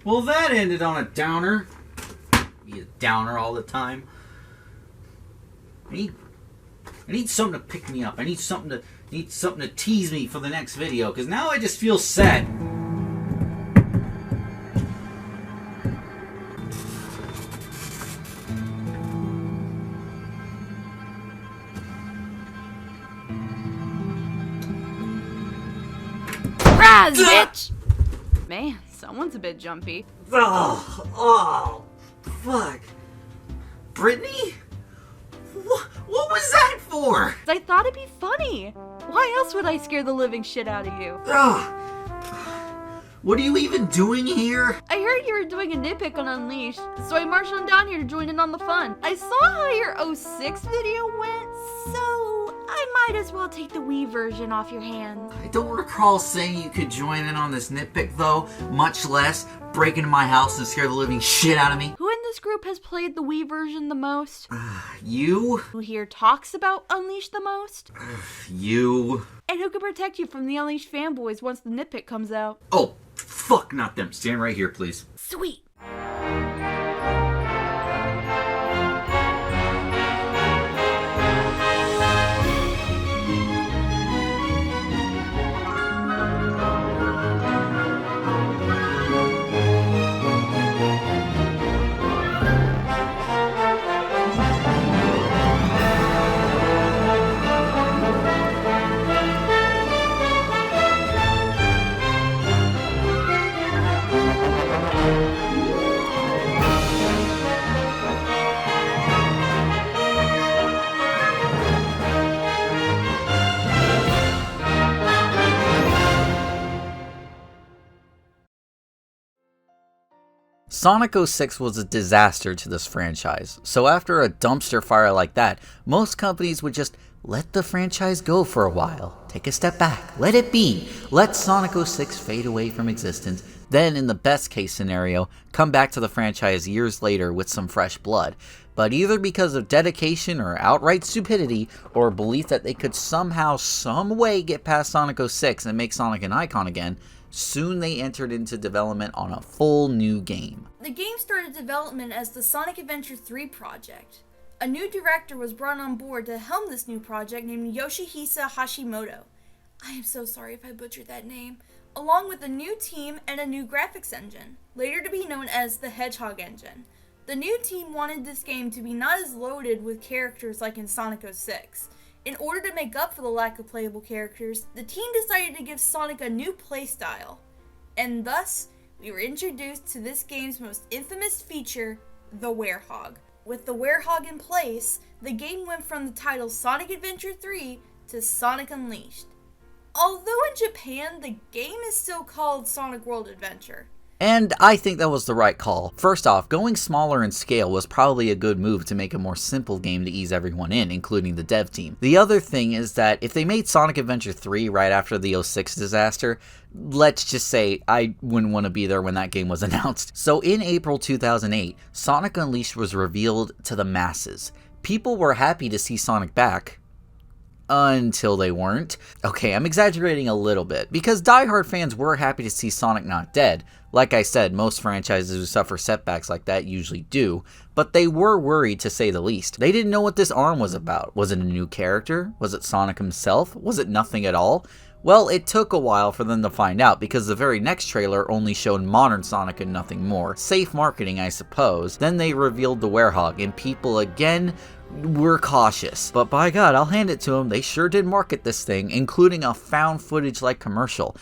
Well, that ended on a downer. Be a downer all the time. I need something to pick me up. I need something to tease me for the next video, because now I just feel sad. Raz, bitch! Man, someone's a bit jumpy. Oh, fuck. Brittany? What was that for? I thought it'd be funny. Why else would I scare the living shit out of you? What are you even doing here? I heard you were doing a NitPick on Unleashed, so I marched on down here to join in on the fun. I saw how your 06 video went, so I might as well take the Wii version off your hands. I don't recall saying you could join in on this NitPick though, much less break into my house and scare the living shit out of me. Who in this group has played the Wii version the most? You? Who here talks about Unleashed the most? You. And who can protect you from the Unleashed fanboys once the NitPick comes out? Oh, fuck, not them. Stand right here, please. Sweet. Sonic 06 was a disaster to this franchise, so after a dumpster fire like that, most companies would just let the franchise go for a while, take a step back, let it be, let Sonic 06 fade away from existence, then in the best case scenario, come back to the franchise years later with some fresh blood. But either because of dedication or outright stupidity, or belief that they could somehow, some way get past Sonic 06 and make Sonic an icon again, soon they entered into development on a full new game. The game started development as the Sonic Adventure 3 project. A new director was brought on board to helm this new project named Yoshihisa Hashimoto. I am so sorry if I butchered that name. Along with a new team and a new graphics engine, later to be known as the Hedgehog engine. The new team wanted this game to be not as loaded with characters like in Sonic 06. In order to make up for the lack of playable characters, the team decided to give Sonic a new playstyle. And thus, we were introduced to this game's most infamous feature, the Werehog. With the Werehog in place, the game went from the title Sonic Adventure 3 to Sonic Unleashed. Although in Japan, the game is still called Sonic World Adventure. And I think that was the right call. First off, going smaller in scale was probably a good move to make a more simple game to ease everyone in, including the dev team. The other thing is that if they made Sonic Adventure 3 right after the 06 disaster, let's just say I wouldn't want to be there when that game was announced. So in April 2008, Sonic Unleashed was revealed to the masses. People were happy to see Sonic back. Until they weren't. Okay, I'm exaggerating a little bit, because diehard fans were happy to see Sonic not dead. Like I said, most franchises who suffer setbacks like that usually do, but they were worried to say the least. They didn't know what this arm was about. Was it a new character? Was it Sonic himself? Was it nothing at all? Well, it took a while for them to find out, because the very next trailer only showed modern Sonic and nothing more. Safe marketing, I suppose. Then they revealed the Werehog, and people again were cautious. But by God, I'll hand it to them, they sure did market this thing, including a found footage-like commercial.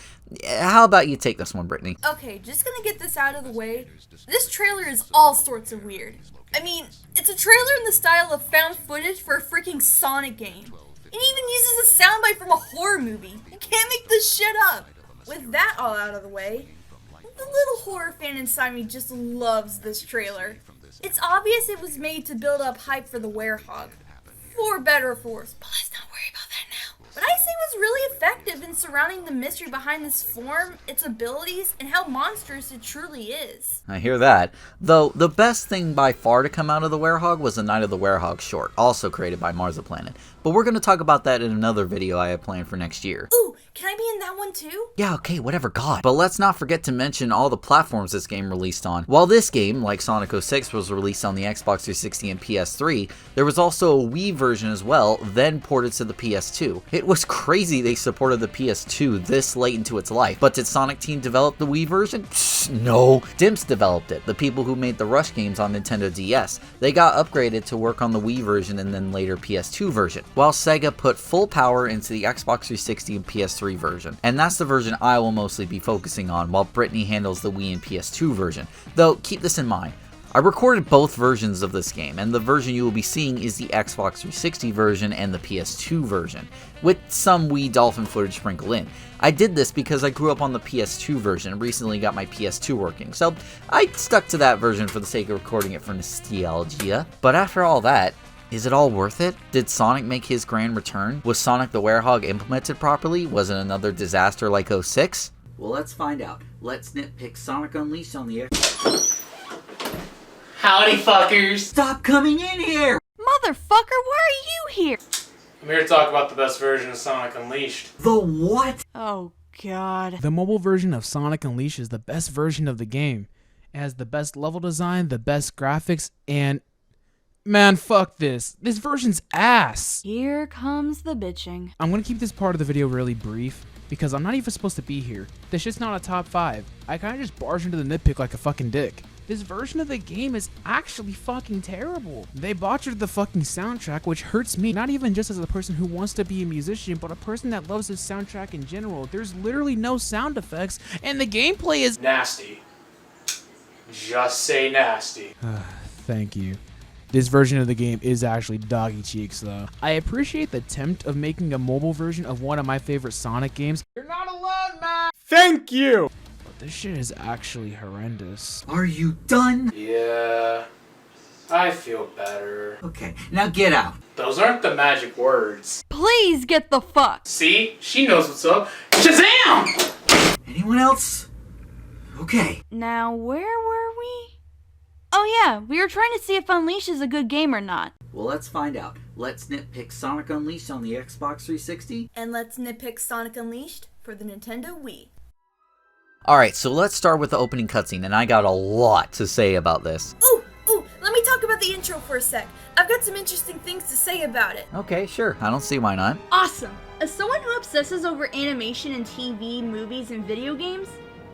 How about you take this one, Brittany? Okay, just gonna get this out of the way. This trailer is all sorts of weird. I mean, it's a trailer in the style of found footage for a freaking Sonic game. It even uses a soundbite from a horror movie. You can't make this shit up. With that all out of the way, the little horror fan inside me just loves this trailer. It's obvious it was made to build up hype for the Werehog. For better or for worse, but let's not worry about that now. but I say was really effective in surrounding the mystery behind this form, its abilities, and how monstrous it truly is. I hear that. Though, the best thing by far to come out of the Werehog was the Night of the Werehog short, also created by Marziplanet. But we're going to talk about that in another video I have planned for next year. Ooh, can I be in that one too? Yeah, okay, whatever, God. But let's not forget to mention all the platforms this game released on. While this game, like Sonic 06, was released on the Xbox 360 and PS3, there was also a Wii version as well, then ported to the PS2. It was crazy they supported the PS2 this late into its life. But did Sonic Team develop the Wii version? Psst, no. Dimps developed it, the people who made the Rush games on Nintendo DS. They got upgraded to work on the Wii version and then later PS2 version, while Sega put full power into the Xbox 360 and PS3 version. And that's the version I will mostly be focusing on, while Brittany handles the Wii and PS2 version. Though, keep this in mind, I recorded both versions of this game, and the version you will be seeing is the Xbox 360 version and the PS2 version, with some Wii Dolphin footage sprinkled in. I did this because I grew up on the PS2 version and recently got my PS2 working, so I stuck to that version for the sake of recording it for nostalgia. But after all that, is it all worth it? Did Sonic make his grand return? Was Sonic the Werehog implemented properly? Was it another disaster like 06? Well, let's find out. Let's nitpick Sonic Unleashed on the Howdy, fuckers! Stop coming in here! Motherfucker, why are you here? I'm here to talk about the best version of Sonic Unleashed. The what? Oh, God. The mobile version of Sonic Unleashed is the best version of the game. It has the best level design, the best graphics, and... man, fuck this. This version's ass! Here comes the bitching. I'm gonna keep this part of the video really brief, because I'm not even supposed to be here. This shit's not a top 5. I kinda just barged into the nitpick like a fucking dick. This version of the game is actually fucking terrible. They botched the fucking soundtrack, which hurts me, not even just as a person who wants to be a musician, but a person that loves this soundtrack in general. There's literally no sound effects, and the gameplay is Nasty. Just say nasty. Thank you. This version of the game is actually doggy cheeks though. I appreciate the attempt of making a mobile version of one of my favorite Sonic games. You're not alone, man! Thank you! But this shit is actually horrendous. Are you done? Yeah, I feel better. Okay, now get out. Those aren't the magic words. Please get the fuck. See? She knows what's up. Shazam! Anyone else? Okay. Now, where were we? Oh yeah, we were trying to see if Unleashed is a good game or not. Well, let's find out. Let's nitpick Sonic Unleashed on the Xbox 360. And let's nitpick Sonic Unleashed for the Nintendo Wii. Alright, so let's start with the opening cutscene, and I got a lot to say about this. Ooh, let me talk about the intro for a sec. I've got some interesting things to say about it. Okay, sure, I don't see why not. Awesome. As someone who obsesses over animation and TV, movies, and video games,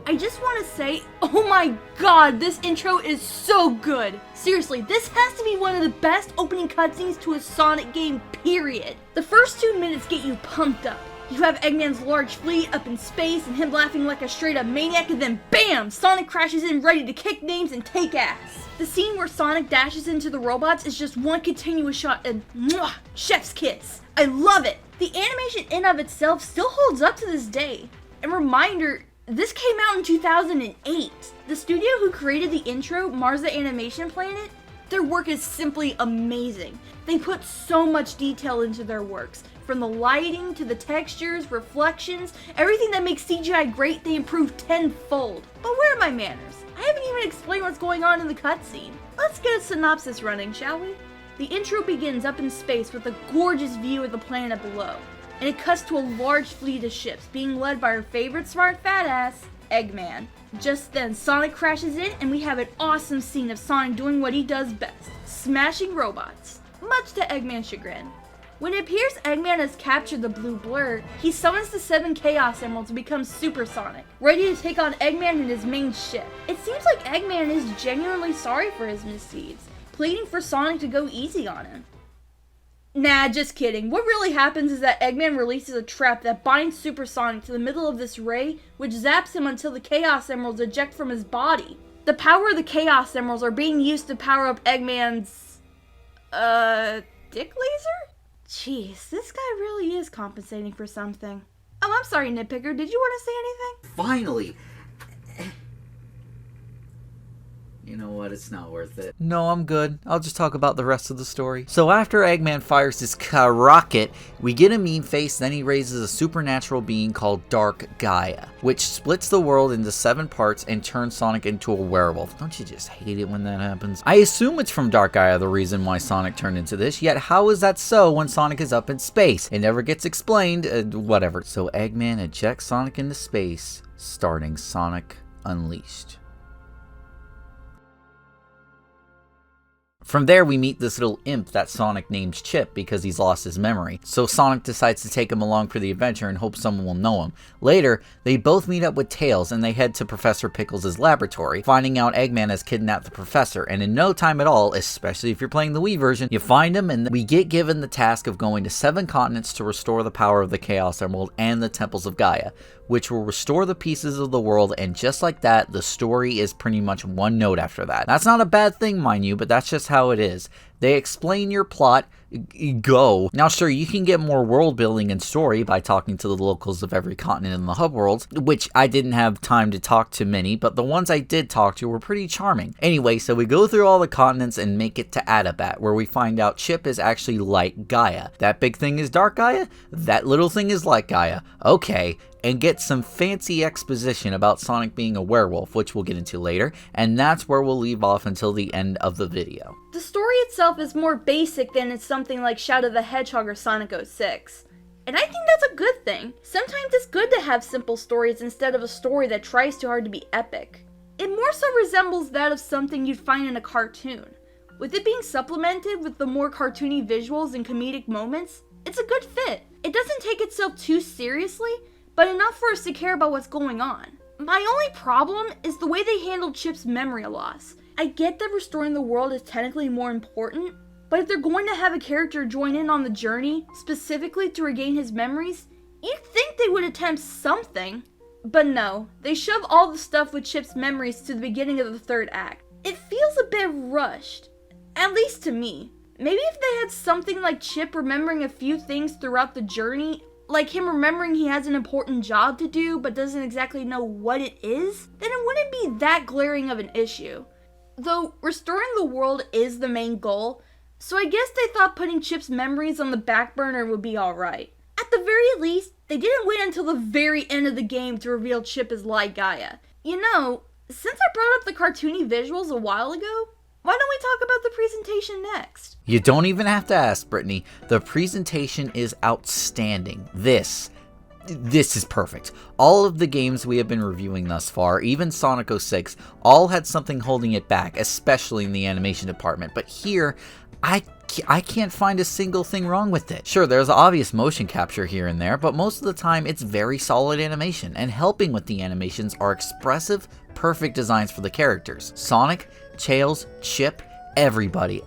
I just want to say, oh my god, this intro is so good. Seriously, this has to be one of the best opening cutscenes to a Sonic game, period. The first 2 minutes get you pumped up. You have Eggman's large fleet up in space and him laughing like a straight up maniac, and then BAM! Sonic crashes in ready to kick names and take ass. The scene where Sonic dashes into the robots is just one continuous shot and mwah, chef's kiss. I love it. The animation in of itself still holds up to this day. And reminder, this came out in 2008. The studio who created the intro, Marza Animation Planet, their work is simply amazing. They put so much detail into their works. From the lighting to the textures, reflections, everything that makes CGI great, they improved tenfold. But where are my manners? I haven't even explained what's going on in the cutscene. Let's get a synopsis running, shall we? The intro begins up in space with a gorgeous view of the planet below. And it cuts to a large fleet of ships being led by our favorite smart fat ass, Eggman. Just then, Sonic crashes in and we have an awesome scene of Sonic doing what he does best, smashing robots, much to Eggman's chagrin. When it appears Eggman has captured the blue blur, he summons the 7 Chaos Emeralds to become Super Sonic, ready to take on Eggman and his main ship. It seems like Eggman is genuinely sorry for his misdeeds, pleading for Sonic to go easy on him. Nah, just kidding. What really happens is that Eggman releases a trap that binds Super Sonic to the middle of this ray, which zaps him until the Chaos Emeralds eject from his body. The power of the Chaos Emeralds are being used to power up Eggman's... dick laser? Jeez, this guy really is compensating for something. Oh, I'm sorry, Nitpicker. Did you want to say anything? Finally! You know what? what? It's not worth it. No, I'm good. I'll just talk about the rest of the story. So after Eggman fires his rocket, we get a meme face, then he raises a supernatural being called Dark Gaia, which splits the world into 7 parts and turns Sonic into a werewolf. Don't you just hate it when that happens? I assume it's from Dark Gaia the reason why Sonic turned into this, yet how is that so when Sonic is up in space? It never gets explained, whatever. So Eggman ejects Sonic into space, starting Sonic Unleashed. From there, we meet this little imp that Sonic names Chip because he's lost his memory. So Sonic decides to take him along for the adventure and hope someone will know him. Later, they both meet up with Tails and they head to Professor Pickles' laboratory, finding out Eggman has kidnapped the professor. And in no time at all, especially if you're playing the Wii version, you find him and we get given the task of going to 7 continents to restore the power of the Chaos Emerald and the Temples of Gaia, which will restore the pieces of the world, and just like that, the story is pretty much one note after that. That's not a bad thing, mind you, but that's just how it is. They explain your plot, go. Now sure, you can get more world building and story by talking to the locals of every continent in the hub worlds, which I didn't have time to talk to many, but the ones I did talk to were pretty charming. Anyway, so we go through all the continents and make it to Adabat, where we find out Chip is actually Light Gaia. That big thing is Dark Gaia? That little thing is Light Gaia. Okay. And get some fancy exposition about Sonic being a werewolf, which we'll get into later, and that's where we'll leave off until the end of the video. The story itself is more basic than in something like Shadow the Hedgehog or Sonic 06. And I think that's a good thing. Sometimes it's good to have simple stories instead of a story that tries too hard to be epic. It more so resembles that of something you'd find in a cartoon. With it being supplemented with the more cartoony visuals and comedic moments, it's a good fit. It doesn't take itself too seriously, but enough for us to care about what's going on. My only problem is the way they handled Chip's memory loss. I get that restoring the world is technically more important, but if they're going to have a character join in on the journey, specifically to regain his memories, you'd think they would attempt something. But no, they shove all the stuff with Chip's memories to the beginning of the 3rd act. It feels a bit rushed, at least to me. Maybe if they had something like Chip remembering a few things throughout the journey, like him remembering he has an important job to do but doesn't exactly know what it is, then it wouldn't be that glaring of an issue. Though, restoring the world is the main goal, so I guess they thought putting Chip's memories on the back burner would be alright. At the very least, they didn't wait until the very end of the game to reveal Chip as Light Gaia. You know, since I brought up the cartoony visuals a while ago, why don't we talk about the presentation next? You don't even have to ask, Brittany. The presentation is outstanding. This is perfect. All of the games we have been reviewing thus far, even Sonic 06, all had something holding it back, especially in the animation department. But here, I can't find a single thing wrong with it. Sure, there's obvious motion capture here and there, but most of the time it's very solid animation, and helping with the animations are expressive, perfect designs for the characters. Sonic, Tails, Chip, everybody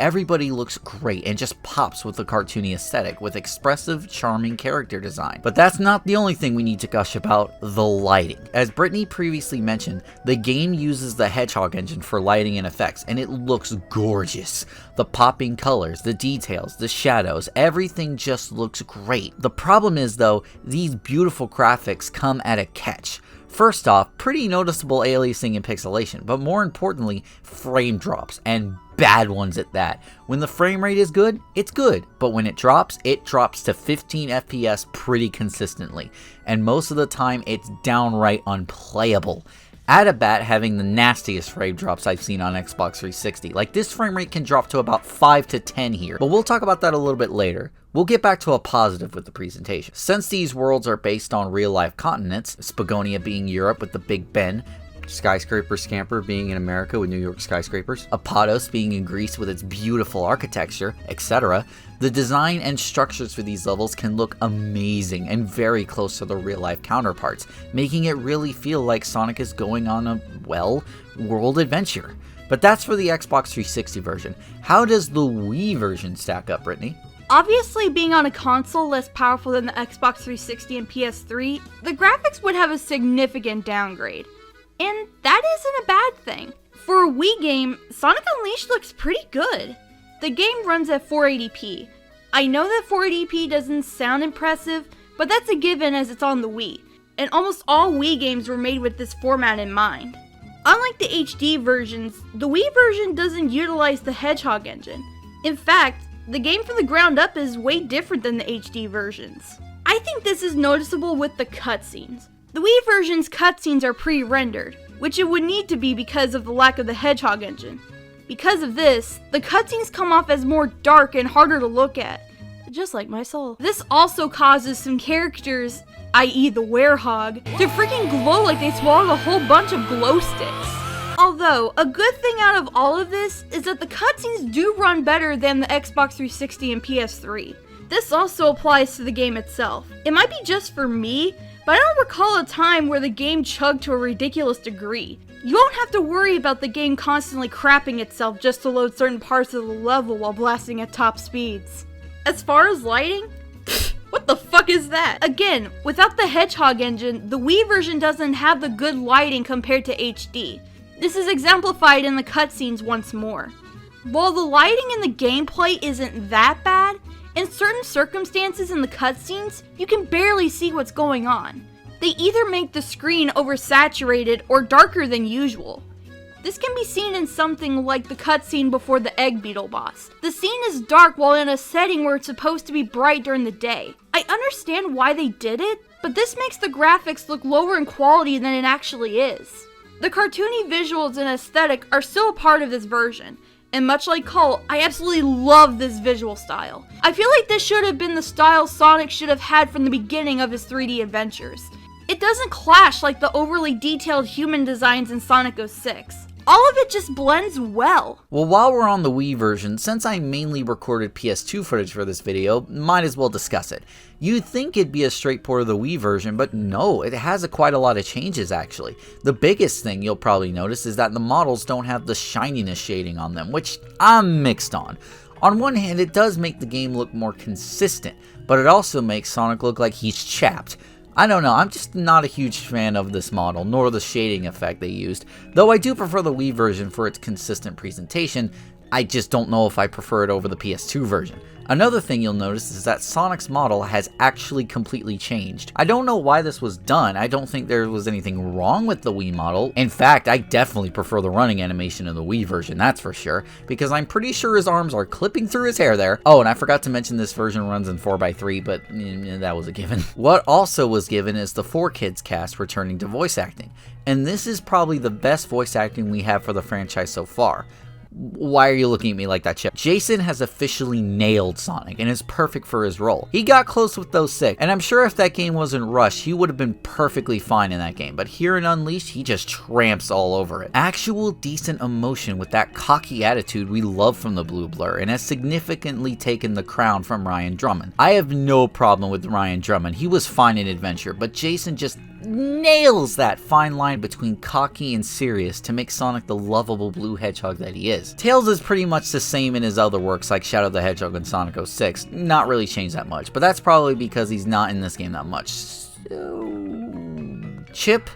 looks great and just pops with the cartoony aesthetic with expressive, charming character design. But that's not the only thing we need to gush about: the lighting. As Brittany previously mentioned, the game uses the Hedgehog engine for lighting and effects, and it looks gorgeous. The popping colors, the details, the shadows, everything just looks great. The problem is though, these beautiful graphics come at a catch. First off, pretty noticeable aliasing and pixelation, but more importantly, frame drops, and bad ones at that. When the frame rate is good, it's good, but when it drops to 15 FPS pretty consistently, and most of the time it's downright unplayable. Adabat having the nastiest frame drops I've seen on Xbox 360. Like, this frame rate can drop to about 5 to 10 here, but we'll talk about that a little bit later. We'll get back to a positive with the presentation. Since these worlds are based on real-life continents, Spagonia being Europe with the Big Ben, Skyscraper Scamper being in America with New York skyscrapers, Apados being in Greece with its beautiful architecture, etc., the design and structures for these levels can look amazing and very close to the real-life counterparts, making it really feel like Sonic is going on a, well, world adventure. But that's for the Xbox 360 version. How does the Wii version stack up, Brittany? Obviously, being on a console less powerful than the Xbox 360 and PS3, the graphics would have a significant downgrade. And that isn't a bad thing. For a Wii game, Sonic Unleashed looks pretty good. The game runs at 480p. I know that 480p doesn't sound impressive, but that's a given as it's on the Wii, and almost all Wii games were made with this format in mind. Unlike the HD versions, the Wii version doesn't utilize the Hedgehog engine. In fact, the game from the ground up is way different than the HD versions. I think this is noticeable with the cutscenes. The Wii version's cutscenes are pre-rendered, which it would need to be because of the lack of the Hedgehog engine. Because of this, the cutscenes come off as more dark and harder to look at, just like my soul. This also causes some characters, i.e. the Werehog, to freaking glow like they swallowed a whole bunch of glow sticks. Although, a good thing out of all of this is that the cutscenes do run better than the Xbox 360 and PS3. This also applies to the game itself. It might be just for me, but I don't recall a time where the game chugged to a ridiculous degree. You won't have to worry about the game constantly crapping itself just to load certain parts of the level while blasting at top speeds. As far as lighting, what the fuck is that? Again, without the Hedgehog engine, the Wii version doesn't have the good lighting compared to HD. This is exemplified in the cutscenes once more. While the lighting in the gameplay isn't that bad, in certain circumstances in the cutscenes, you can barely see what's going on. They either make the screen oversaturated or darker than usual. This can be seen in something like the cutscene before the Egg Beetle boss. The scene is dark while in a setting where it's supposed to be bright during the day. I understand why they did it, but this makes the graphics look lower in quality than it actually is. The cartoony visuals and aesthetic are still a part of this version, and much like Colt, I absolutely love this visual style. I feel like this should have been the style Sonic should have had from the beginning of his 3D adventures. It doesn't clash like the overly detailed human designs in Sonic 06. All of it just blends well. Well, while we're on the Wii version, since I mainly recorded PS2 footage for this video, might as well discuss it. You'd think it'd be a straight port of the Wii version, but no, it has quite a lot of changes actually. The biggest thing you'll probably notice is that the models don't have the shininess shading on them, which I'm mixed on. On one hand, it does make the game look more consistent, but it also makes Sonic look like he's chapped. I don't know, I'm just not a huge fan of this model, nor the shading effect they used, though I do prefer the Wii version for its consistent presentation. I just don't know if I prefer it over the PS2 version. Another thing you'll notice is that Sonic's model has actually completely changed. I don't know why this was done. I don't think there was anything wrong with the Wii model. In fact, I definitely prefer the running animation of the Wii version, that's for sure, because I'm pretty sure his arms are clipping through his hair there. Oh, and I forgot to mention this version runs in 4x3, but that was a given. What also was given is the 4Kids cast returning to voice acting, and this is probably the best voice acting we have for the franchise so far. Why are you looking at me like that, Chip? Jason has officially nailed Sonic and is perfect for his role. He got close with those 6, and I'm sure if that game wasn't rushed, he would have been perfectly fine in that game, but here in Unleashed, he just tramps all over it. Actual decent emotion with that cocky attitude we love from the Blue Blur, and has significantly taken the crown from Ryan Drummond. I have no problem with Ryan Drummond, he was fine in Adventure, but Jason just nails that fine line between cocky and serious to make Sonic the lovable blue hedgehog that he is. Tails is pretty much the same in his other works like Shadow the Hedgehog and Sonic 06, not really changed that much, but that's probably because he's not in this game that much. So... Chip?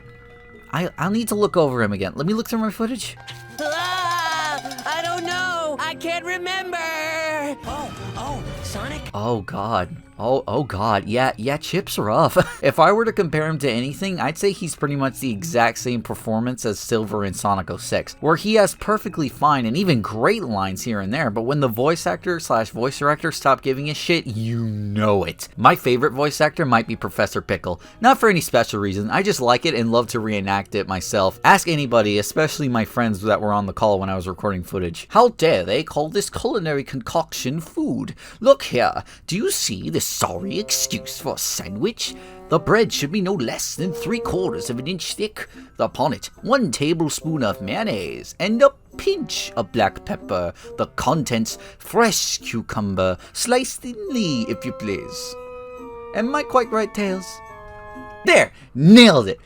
I'll need to look over him again. Let me look through my footage. I don't know. I can't remember. Oh, Sonic? Oh god. Oh god, yeah, Chip's rough. If I were to compare him to anything, I'd say he's pretty much the exact same performance as Silver in Sonic 06, where he has perfectly fine and even great lines here and there, but when the voice actor / voice director stop giving a shit, you know it. My favorite voice actor might be Professor Pickle, not for any special reason, I just like it and love to reenact it myself. Ask anybody, especially my friends that were on the call when I was recording footage. How dare they call this culinary concoction food? Look here, do you see this sorry excuse for a sandwich? The bread should be no less than 3/4 of an inch thick. Upon it, 1 tablespoon of mayonnaise and a pinch of black pepper. The contents, fresh cucumber, sliced thinly, if you please. Am I quite right, Tails? There! Nailed it!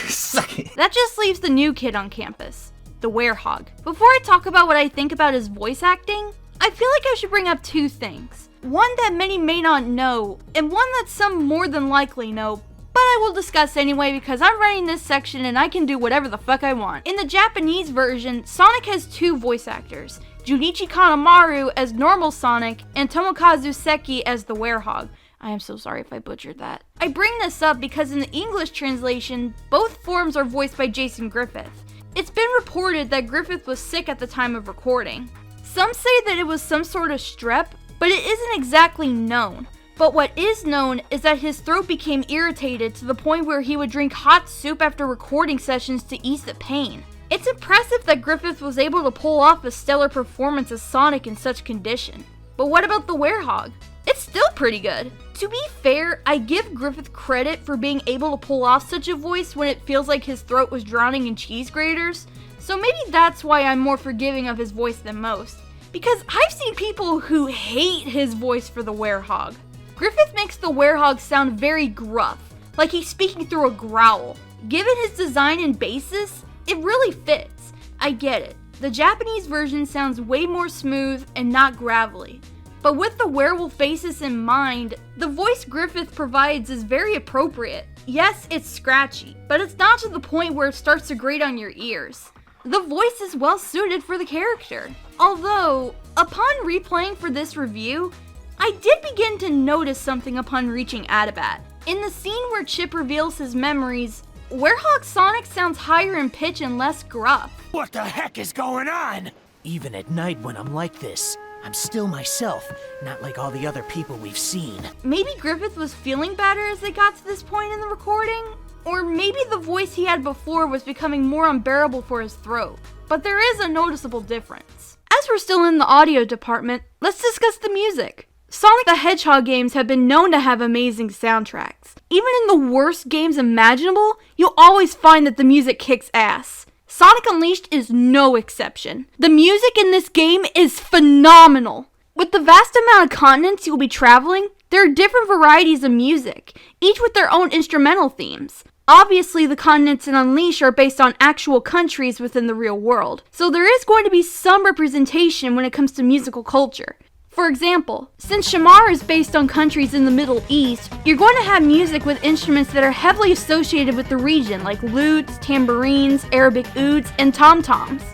Suck it! That just leaves the new kid on campus, the Werehog. Before I talk about what I think about his voice acting, I feel like I should bring up 2 things. One that many may not know, and one that some more than likely know, but I will discuss anyway because I'm running this section and I can do whatever the fuck I want. In the Japanese version, Sonic has 2 voice actors, Junichi Kanemaru as normal Sonic, and Tomokazu Seki as the Werehog. I am so sorry if I butchered that. I bring this up because in the English translation, both forms are voiced by Jason Griffith. It's been reported that Griffith was sick at the time of recording. Some say that it was some sort of strep, but it isn't exactly known. But what is known is that his throat became irritated to the point where he would drink hot soup after recording sessions to ease the pain. It's impressive that Griffith was able to pull off a stellar performance as Sonic in such condition. But what about the Werehog? It's still pretty good. To be fair, I give Griffith credit for being able to pull off such a voice when it feels like his throat was drowning in cheese graters, so maybe that's why I'm more forgiving of his voice than most. Because I've seen people who hate his voice for the Werehog. Griffith makes the Werehog sound very gruff, like he's speaking through a growl. Given his design and basis, it really fits. I get it. The Japanese version sounds way more smooth and not gravelly. But with the werewolf basis in mind, the voice Griffith provides is very appropriate. Yes, it's scratchy, but it's not to the point where it starts to grate on your ears. The voice is well suited for the character. Although, upon replaying for this review, I did begin to notice something upon reaching Adabat. In the scene where Chip reveals his memories, Werehog Sonic sounds higher in pitch and less gruff. What the heck is going on? Even at night when I'm like this, I'm still myself, not like all the other people we've seen. Maybe Griffith was feeling better as they got to this point in the recording? Or maybe the voice he had before was becoming more unbearable for his throat. But there is a noticeable difference. As we're still in the audio department, let's discuss the music. Sonic the Hedgehog games have been known to have amazing soundtracks. Even in the worst games imaginable, you'll always find that the music kicks ass. Sonic Unleashed is no exception. The music in this game is phenomenal. With the vast amount of continents you'll be traveling, there are different varieties of music, each with their own instrumental themes. Obviously, the continents in Unleashed are based on actual countries within the real world, so there is going to be some representation when it comes to musical culture. For example, since Shamar is based on countries in the Middle East, you're going to have music with instruments that are heavily associated with the region, like lutes, tambourines, Arabic ouds, and tom-toms.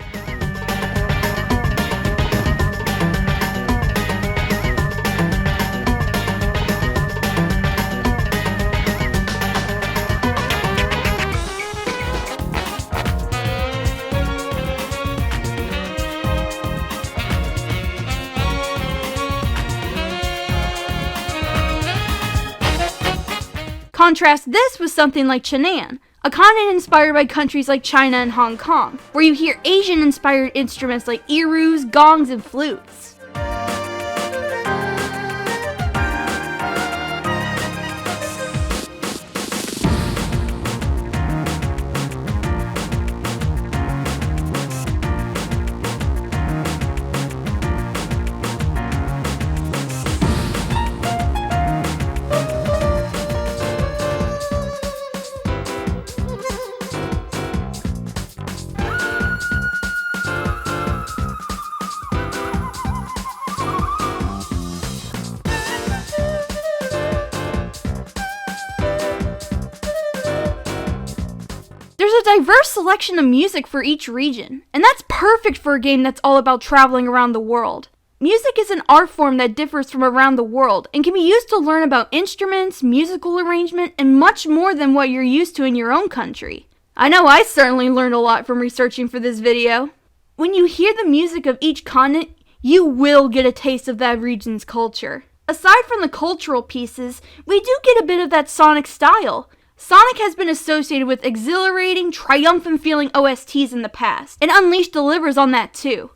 Contrast this with something like Chennai, a continent inspired by countries like China and Hong Kong, where you hear Asian-inspired instruments like irus, gongs, and flutes. There's a diverse selection of music for each region, and that's perfect for a game that's all about traveling around the world. Music is an art form that differs from around the world and can be used to learn about instruments, musical arrangement, and much more than what you're used to in your own country. I know I certainly learned a lot from researching for this video. When you hear the music of each continent, you will get a taste of that region's culture. Aside from the cultural pieces, we do get a bit of that Sonic style. Sonic has been associated with exhilarating, triumphant feeling OSTs in the past, and Unleashed delivers on that too.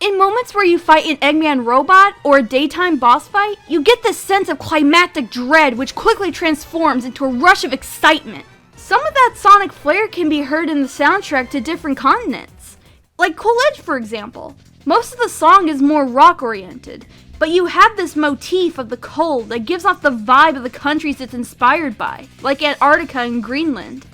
In moments where you fight an Eggman robot or a daytime boss fight, you get this sense of climactic dread which quickly transforms into a rush of excitement. Some of that Sonic flair can be heard in the soundtrack to different continents. Like Cool Edge, for example. Most of the song is more rock-oriented, but you have this motif of the cold that gives off the vibe of the countries it's inspired by, like Antarctica and Greenland.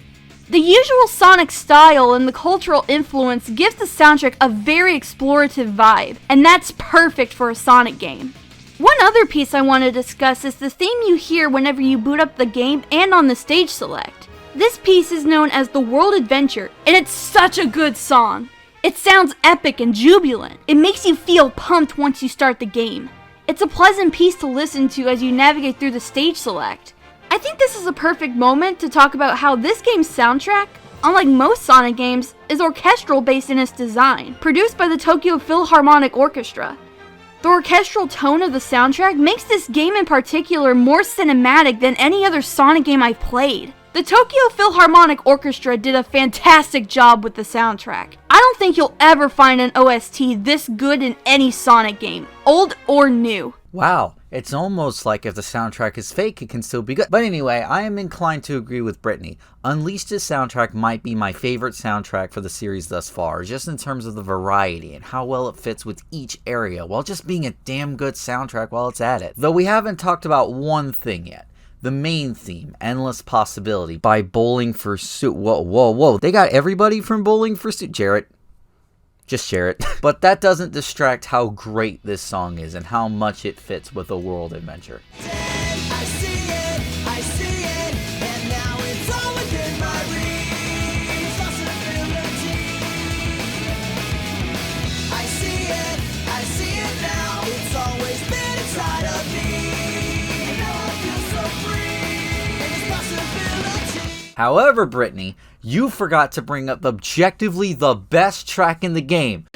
The usual Sonic style and the cultural influence gives the soundtrack a very explorative vibe, and that's perfect for a Sonic game. One other piece I want to discuss is the theme you hear whenever you boot up the game and on the stage select. This piece is known as the World Adventure, and it's such a good song. It sounds epic and jubilant. It makes you feel pumped once you start the game. It's a pleasant piece to listen to as you navigate through the stage select. I think this is a perfect moment to talk about how this game's soundtrack unlike most Sonic games, is orchestral based in its design, produced by the Tokyo Philharmonic Orchestra. The orchestral tone of the soundtrack makes this game in particular more cinematic than any other Sonic game I've played. The Tokyo Philharmonic Orchestra did a fantastic job with the soundtrack. I don't think you'll ever find an OST this good in any Sonic game, old or new. Wow, it's almost like if the soundtrack is fake, it can still be good. But anyway, I am inclined to agree with Brittany. Unleashed's soundtrack might be my favorite soundtrack for the series thus far, just in terms of the variety and how well it fits with each area, while just being a damn good soundtrack while it's at it. Though we haven't talked about one thing yet. The main theme, Endless Possibility, by Bowling for Soup. Whoa. They got everybody from Bowling for Soup. Jarrett. Just share it. But that doesn't distract how great this song is and how much it fits with a world adventure. I see it, and now it's all within my reach. Possibility. I see it now. It's always been inside of me. And now I feel so free. And it's possibility. However, Brittany, you forgot to bring up objectively the best track in the game.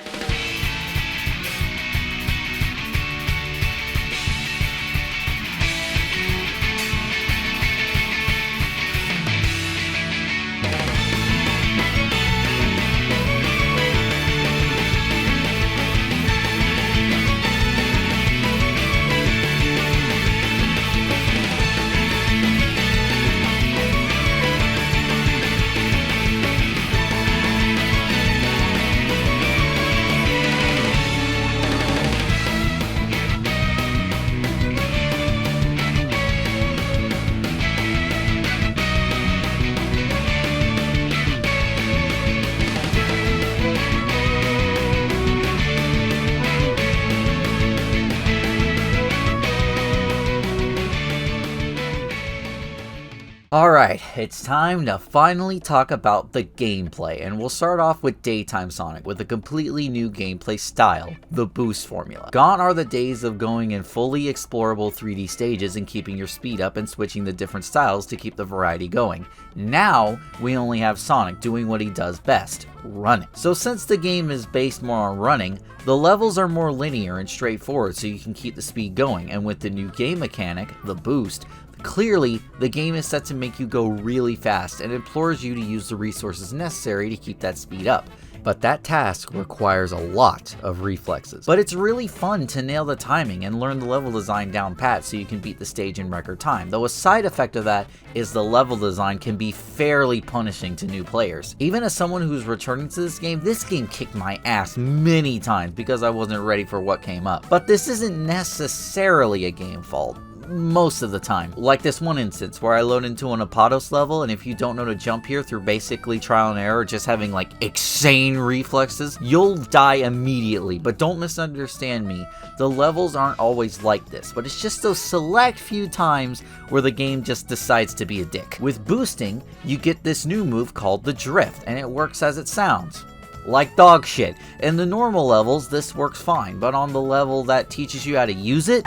Alright, it's time to finally talk about the gameplay, and we'll start off with Daytime Sonic with a completely new gameplay style, the boost formula. Gone are the days of going in fully explorable 3D stages and keeping your speed up and switching the different styles to keep the variety going. Now, we only have Sonic doing what he does best, running. So since the game is based more on running, the levels are more linear and straightforward so you can keep the speed going, and with the new game mechanic, the boost, clearly, the game is set to make you go really fast and implores you to use the resources necessary to keep that speed up. But that task requires a lot of reflexes. But it's really fun to nail the timing and learn the level design down pat so you can beat the stage in record time, though a side effect of that is the level design can be fairly punishing to new players. Even as someone who's returning to this game kicked my ass many times because I wasn't ready for what came up. But this isn't necessarily a game fault. Most of the time. Like this one instance where I load into an Apodos level, and if you don't know to jump here through basically trial and error, just having like insane reflexes, you'll die immediately. But don't misunderstand me, the levels aren't always like this, but it's just those select few times where the game just decides to be a dick. With boosting, you get this new move called the Drift, and it works as it sounds. Like dog shit. In the normal levels, this works fine, but on the level that teaches you how to use it,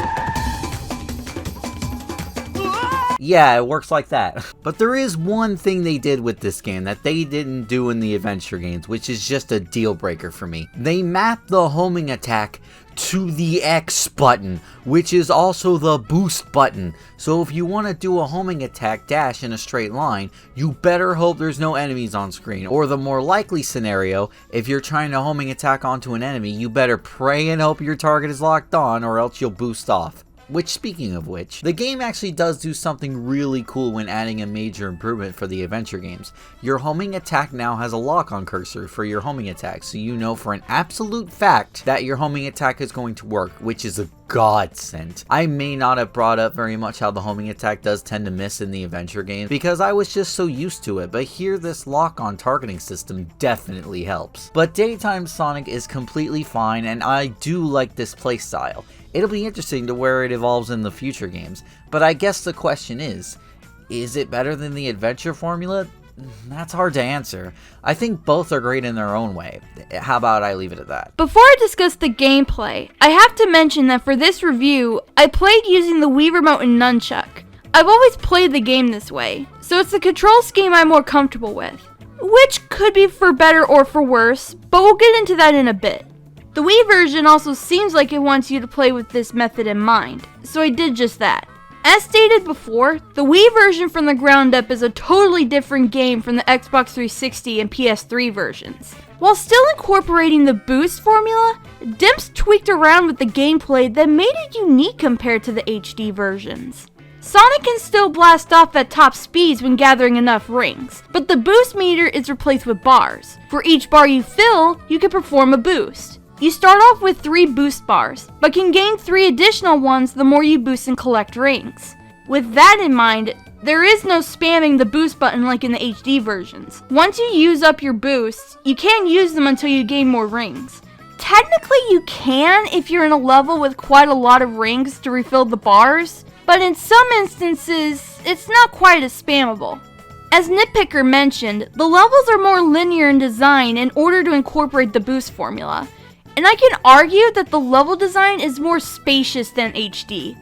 yeah, it works like that. But there is one thing they did with this game that they didn't do in the adventure games, which is just a deal breaker for me. They mapped the homing attack to the X button, which is also the boost button. So if you want to do a homing attack dash in a straight line, you better hope there's no enemies on screen. Or the more likely scenario, if you're trying to homing attack onto an enemy, you better pray and hope your target is locked on, or else you'll boost off. Which, speaking of which, the game actually does do something really cool when adding a major improvement for the adventure games. Your homing attack now has a lock-on cursor for your homing attack, so you know for an absolute fact that your homing attack is going to work, which is a godsend. I may not have brought up very much how the homing attack does tend to miss in the adventure games because I was just so used to it, but here this lock-on targeting system definitely helps. But Daytime Sonic is completely fine, and I do like this playstyle. It'll be interesting to where it evolves in the future games, but I guess the question is it better than the adventure formula? That's hard to answer. I think both are great in their own way. How about I leave it at that? Before I discuss the gameplay, I have to mention that for this review, I played using the Wii Remote and Nunchuck. I've always played the game this way, so it's the control scheme I'm more comfortable with. which could be for better or for worse, but we'll get into that in a bit. The Wii version also seems like it wants you to play with this method in mind, so I did just that. As stated before, the Wii version from the ground up is a totally different game from the Xbox 360 and PS3 versions. While still incorporating the boost formula, Dimps tweaked around with the gameplay that made it unique compared to the HD versions. Sonic can still blast off at top speeds when gathering enough rings, but the boost meter is replaced with bars. For each bar you fill, you can perform a boost. You start off with 3 boost bars, but can gain 3 additional ones the more you boost and collect rings. With that in mind, there is no spamming the boost button like in the HD versions. Once you use up your boosts, you can't use them until you gain more rings. Technically you can if you're in a level with quite a lot of rings to refill the bars, but in some instances, it's not quite as spammable. As NitPicker mentioned, the levels are more linear in design in order to incorporate the boost formula. And I can argue that the level design is more spacious than HD.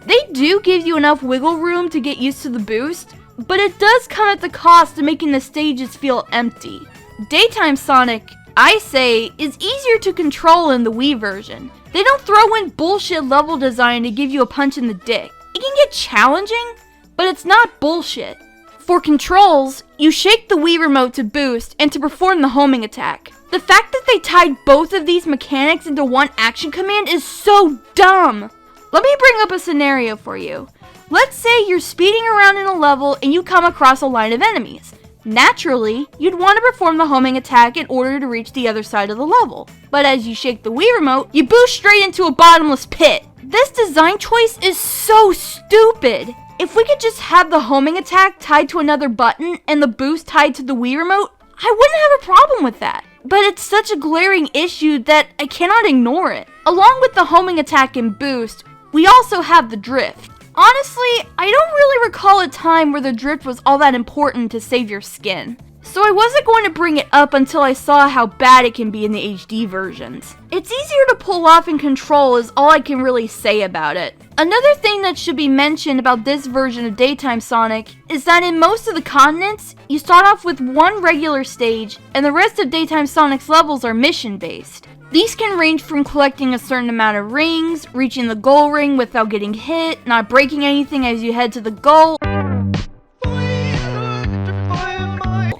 They do give you enough wiggle room to get used to the boost, but it does come at the cost of making the stages feel empty. Daytime Sonic, I say, is easier to control in the Wii version. They don't throw in bullshit level design to give you a punch in the dick. It can get challenging, but it's not bullshit. For controls, you shake the Wii remote to boost and to perform the homing attack. The fact that they tied both of these mechanics into one action command is so dumb! Let me bring up a scenario for you. Let's say you're speeding around in a level and you come across a line of enemies. Naturally, you'd want to perform the homing attack in order to reach the other side of the level. But as you shake the Wii remote, you boost straight into a bottomless pit. This design choice is so stupid! If we could just have the homing attack tied to another button and the boost tied to the Wii remote, I wouldn't have a problem with that. But it's such a glaring issue that I cannot ignore it. Along with the homing attack and boost, we also have the drift. Honestly, I don't really recall a time where the drift was all that important to save your skin. So I wasn't going to bring it up until I saw how bad it can be in the HD versions. It's easier to pull off and control is all I can really say about it. Another thing that should be mentioned about this version of Daytime Sonic is that in most of the continents, you start off with one regular stage and the rest of Daytime Sonic's levels are mission based. These can range from collecting a certain amount of rings, reaching the goal ring without getting hit, not breaking anything as you head to the goal,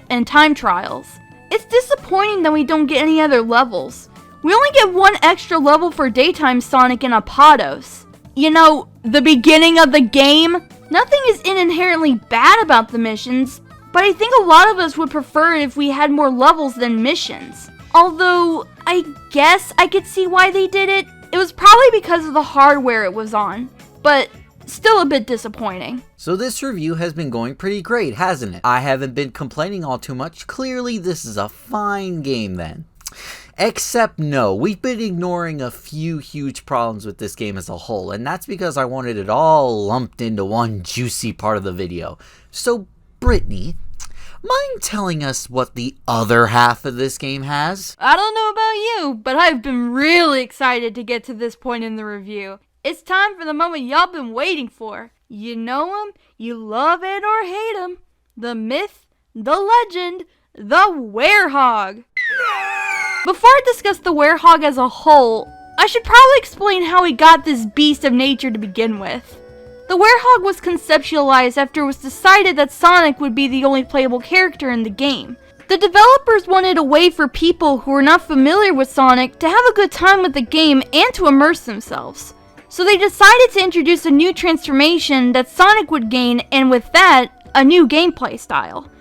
and time trials. It's disappointing that we don't get any other levels. We only get one extra level for Daytime Sonic in Apados. You know, the beginning of the game? Nothing is inherently bad about the missions, but I think a lot of us would prefer it if we had more levels than missions. Although, I guess I could see why they did it. It was probably because of the hardware it was on, but still a bit disappointing. So this review has been going pretty great, hasn't it? I haven't been complaining all too much. Clearly this is a fine game then. Except no, we've been ignoring a few huge problems with this game as a whole, and that's because I wanted it all lumped into one juicy part of the video. So Brittany, mind telling us what the other half of this game has? I don't know about you, but I've been really excited to get to this point in the review. It's time for the moment y'all been waiting for. You know him, you love it or hate him. The myth, the legend, the Werehog. Before I discuss the Werehog as a whole, I should probably explain how he got this beast of nature to begin with. The Werehog was conceptualized after it was decided that Sonic would be the only playable character in the game. The developers wanted a way for people who were not familiar with Sonic to have a good time with the game and to immerse themselves. So they decided to introduce a new transformation that Sonic would gain, and with that, a new gameplay style.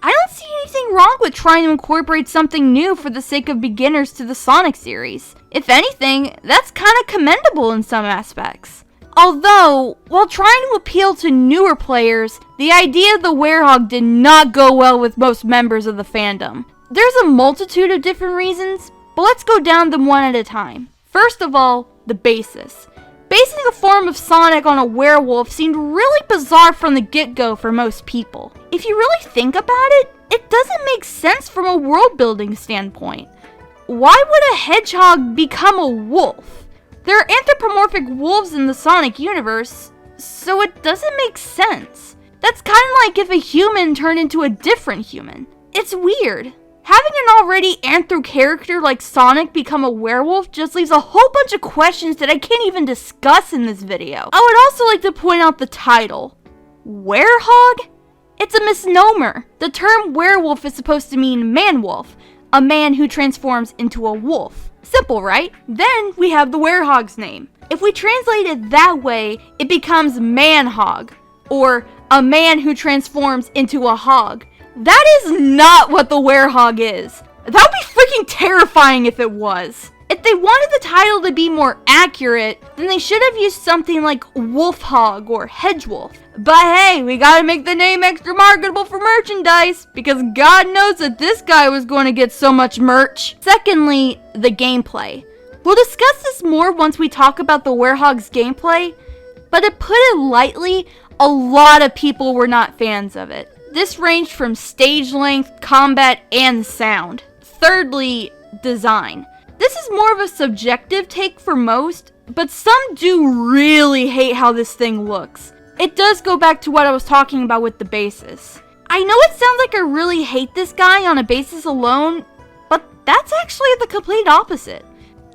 I don't see anything wrong with trying to incorporate something new for the sake of beginners to the Sonic series. If anything, that's kind of commendable in some aspects. Although, while trying to appeal to newer players, the idea of the Werehog did not go well with most members of the fandom. There's a multitude of different reasons, but let's go down them one at a time. First of all, the basis. Basing the form of Sonic on a werewolf seemed really bizarre from the get-go for most people. If you really think about it, it doesn't make sense from a world-building standpoint. Why would a hedgehog become a wolf? There are anthropomorphic wolves in the Sonic universe, so it doesn't make sense. That's kind of like if a human turned into a different human. It's weird. Having an already anthro character like Sonic become a werewolf just leaves a whole bunch of questions that I can't even discuss in this video. I would also like to point out the title. Werehog? It's a misnomer. The term werewolf is supposed to mean man-wolf, a man who transforms into a wolf. Simple, right? Then we have the werehog's name. If we translate it that way, it becomes man-hog, or a man who transforms into a hog. That is not what the werehog is. That would be freaking terrifying if it was. If they wanted the title to be more accurate, then they should have used something like wolf hog or hedge wolf. But hey, we gotta make the name extra marketable for merchandise, because God knows that this guy was going to get so much merch. Secondly, the gameplay. We'll discuss this more once we talk about the werehog's gameplay, but to put it lightly, a lot of people were not fans of it. This ranged from stage length, combat, and sound. Thirdly, design. This is more of a subjective take for most, but some do really hate how this thing looks. It does go back to what I was talking about with the basis. I know it sounds like I really hate this guy on a basis alone, but that's actually the complete opposite.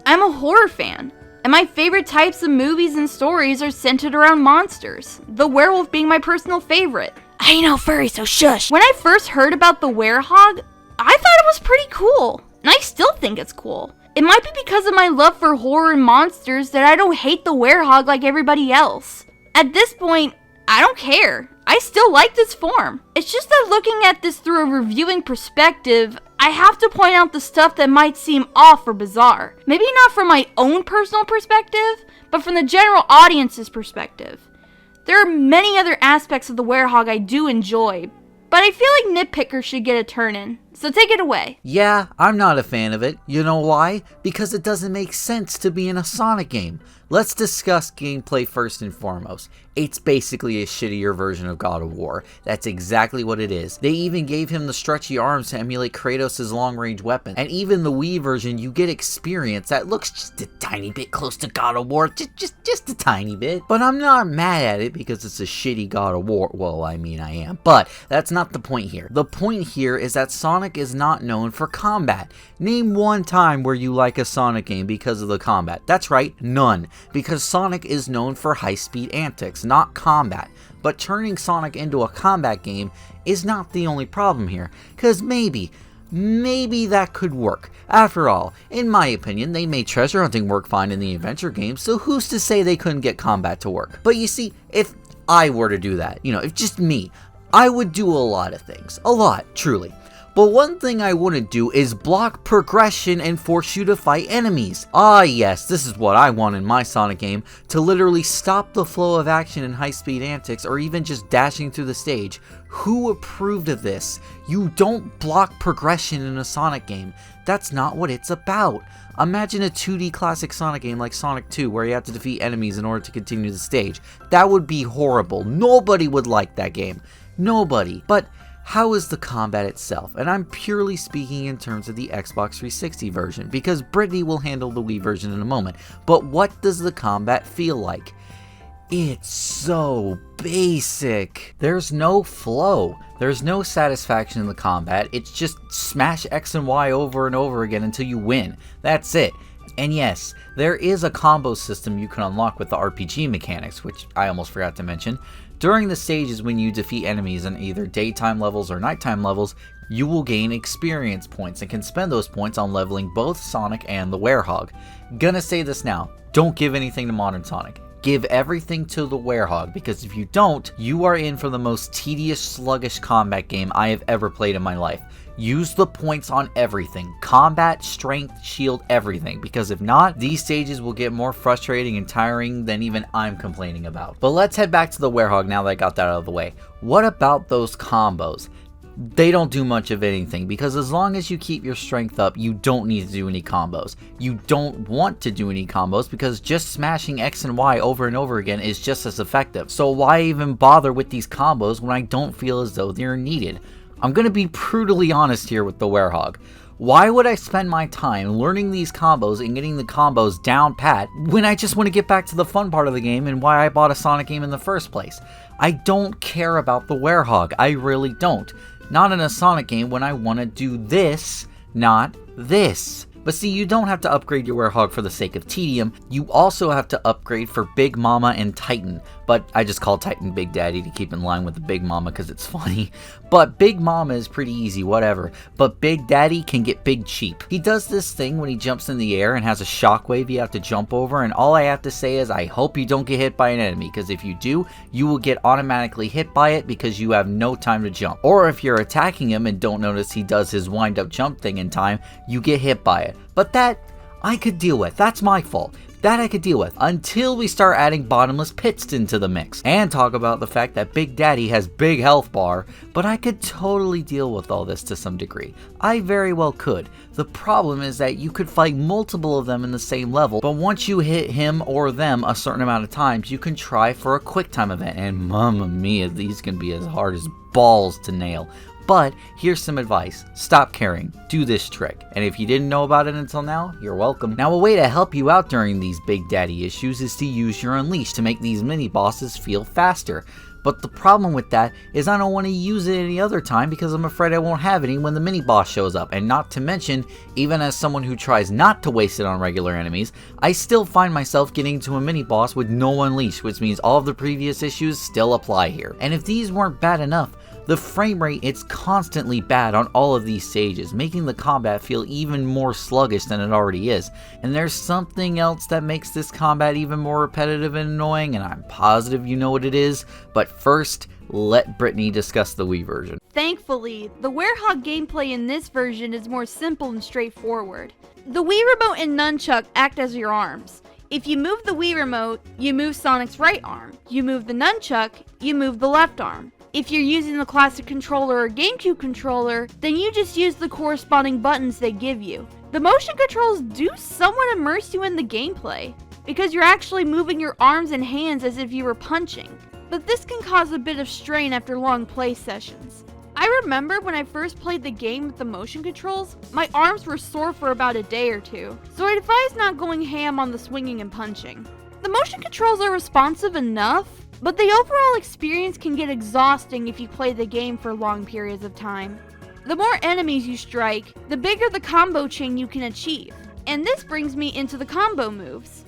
I'm a horror fan, and my favorite types of movies and stories are centered around monsters, the werewolf being my personal favorite. I ain't no furry, so shush. When I first heard about the werehog, I thought it was pretty cool, and I still think it's cool. It might be because of my love for horror and monsters that I don't hate the werehog like everybody else. At this point, I don't care. I still like this form. It's just that looking at this through a reviewing perspective, I have to point out the stuff that might seem off or bizarre. Maybe not from my own personal perspective, but from the general audience's perspective. There are many other aspects of the werehog I do enjoy, but I feel like NitPicker should get a turn in, so take it away. Yeah, I'm not a fan of it. You know why? Because it doesn't make sense to be in a Sonic game. Let's discuss gameplay first and foremost. It's basically a shittier version of God of War. That's exactly what it is. They even gave him the stretchy arms to emulate Kratos' long-range weapon. And even the Wii version, you get experience that looks just a tiny bit close to God of War. Just a tiny bit. But I'm not mad at it because it's a shitty God of War. Well, I mean, I am. But that's not the point here. The point here is that Sonic is not known for combat. Name one time where you like a Sonic game because of the combat. That's right, none. Because Sonic is known for high-speed antics, not combat. But turning Sonic into a combat game is not the only problem here, because maybe that could work. After all, in my opinion, they made treasure hunting work fine in the adventure game, so who's to say they couldn't get combat to work? But you see, if I were to do that, if just me, I would do a lot of things. A lot, truly. But one thing I wouldn't do is block progression and force you to fight enemies. Ah yes, this is what I want in my Sonic game, to literally stop the flow of action and high-speed antics or even just dashing through the stage. Who approved of this? You don't block progression in a Sonic game. That's not what it's about. Imagine a 2D classic Sonic game like Sonic 2 where you have to defeat enemies in order to continue the stage. That would be horrible. Nobody would like that game. Nobody. But how is the combat itself? And I'm purely speaking in terms of the Xbox 360 version, because Brittany will handle the Wii version in a moment. But what does the combat feel like? It's so basic. There's no flow. There's no satisfaction in the combat. It's just smash X and Y over and over again until you win. That's it. And yes, there is a combo system you can unlock with the RPG mechanics, which I almost forgot to mention. During the stages when you defeat enemies in either daytime levels or nighttime levels, you will gain experience points and can spend those points on leveling both Sonic and the Werehog. Gonna say this now, don't give anything to Modern Sonic. Give everything to the Werehog, because if you don't, you are in for the most tedious, sluggish combat game I have ever played in my life. Use the points on everything. Combat, strength, shield, everything. Because if not, these stages will get more frustrating and tiring than even I'm complaining about. But let's head back to the Werehog now that I got that out of the way. What about those combos? They don't do much of anything, because as long as you keep your strength up, you don't need to do any combos. You don't want to do any combos because just smashing X and Y over and over again is just as effective. So why even bother with these combos when I don't feel as though they're needed? I'm gonna be brutally honest here with the Werehog. Why would I spend my time learning these combos and getting the combos down pat when I just want to get back to the fun part of the game and why I bought a Sonic game in the first place? I don't care about the Werehog, I really don't. Not in a Sonic game when I want to do this, not this. But see, you don't have to upgrade your Werehog for the sake of tedium, you also have to upgrade for Big Mama and Titan. But I just call Titan Big Daddy to keep in line with the Big Mama because it's funny. But Big Mama is pretty easy, whatever. But Big Daddy can get big cheap. He does this thing when he jumps in the air and has a shockwave you have to jump over, and all I have to say is I hope you don't get hit by an enemy, because if you do, you will get automatically hit by it because you have no time to jump. Or if you're attacking him and don't notice he does his wind up jump thing in time, you get hit by it. But that I could deal with. That's my fault. That I could deal with until we start adding bottomless pits into the mix and talk about the fact that Big Daddy has big health bar, but I could totally deal with all this to some degree. I very well could. The problem is that you could fight multiple of them in the same level, but once you hit him or them a certain amount of times, you can try for a quick time event, and mamma mia, these can be as hard as balls to nail. But here's some advice. Stop caring. Do this trick. And if you didn't know about it until now, you're welcome. Now, a way to help you out during these Big Daddy issues is to use your Unleash to make these mini bosses feel faster. But the problem with that is I don't want to use it any other time because I'm afraid I won't have any when the mini boss shows up. And not to mention, even as someone who tries not to waste it on regular enemies, I still find myself getting to a mini boss with no Unleash, which means all of the previous issues still apply here. And if these weren't bad enough, the frame rate is constantly bad on all of these stages, making the combat feel even more sluggish than it already is. And there's something else that makes this combat even more repetitive and annoying, and I'm positive you know what it is. But first, let Brittany discuss the Wii version. Thankfully, the Werehog gameplay in this version is more simple and straightforward. The Wii Remote and Nunchuck act as your arms. If you move the Wii Remote, you move Sonic's right arm. You move the Nunchuck, you move the left arm. If you're using the classic controller or GameCube controller, then you just use the corresponding buttons they give you. The motion controls do somewhat immerse you in the gameplay, because you're actually moving your arms and hands as if you were punching. But this can cause a bit of strain after long play sessions. I remember when I first played the game with the motion controls, my arms were sore for about a day or two, so I'd advise not going ham on the swinging and punching. The motion controls are responsive enough, but the overall experience can get exhausting if you play the game for long periods of time. The more enemies you strike, the bigger the combo chain you can achieve. And this brings me into the combo moves.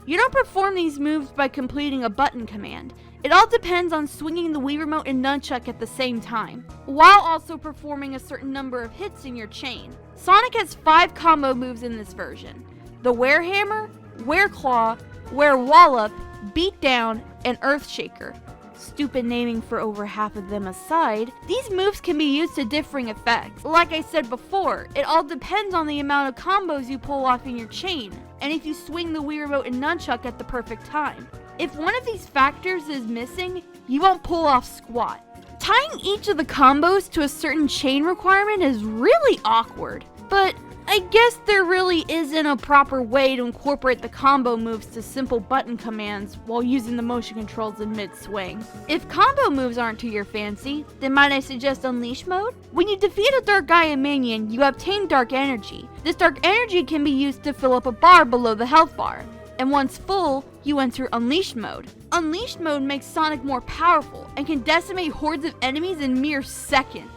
You don't perform these moves by completing a button command. It all depends on swinging the Wii Remote and Nunchuck at the same time, while also performing a certain number of hits in your chain. Sonic has 5 combo moves in this version: the Werehammer, Wereclaw, Werewallop, Beatdown, and Earthshaker. Stupid naming for over half of them aside, these moves can be used to differing effects. Like I said before, it all depends on the amount of combos you pull off in your chain, and if you swing the Wii Remote and Nunchuck at the perfect time. If one of these factors is missing, you won't pull off squat. Tying each of the combos to a certain chain requirement is really awkward, but I guess there really isn't a proper way to incorporate the combo moves to simple button commands while using the motion controls in mid-swing. If combo moves aren't to your fancy, then might I suggest Unleash mode? When you defeat a Dark Gaia minion, you obtain Dark Energy. This Dark Energy can be used to fill up a bar below the health bar, and once full, you enter Unleashed mode. Unleashed mode makes Sonic more powerful and can decimate hordes of enemies in mere seconds.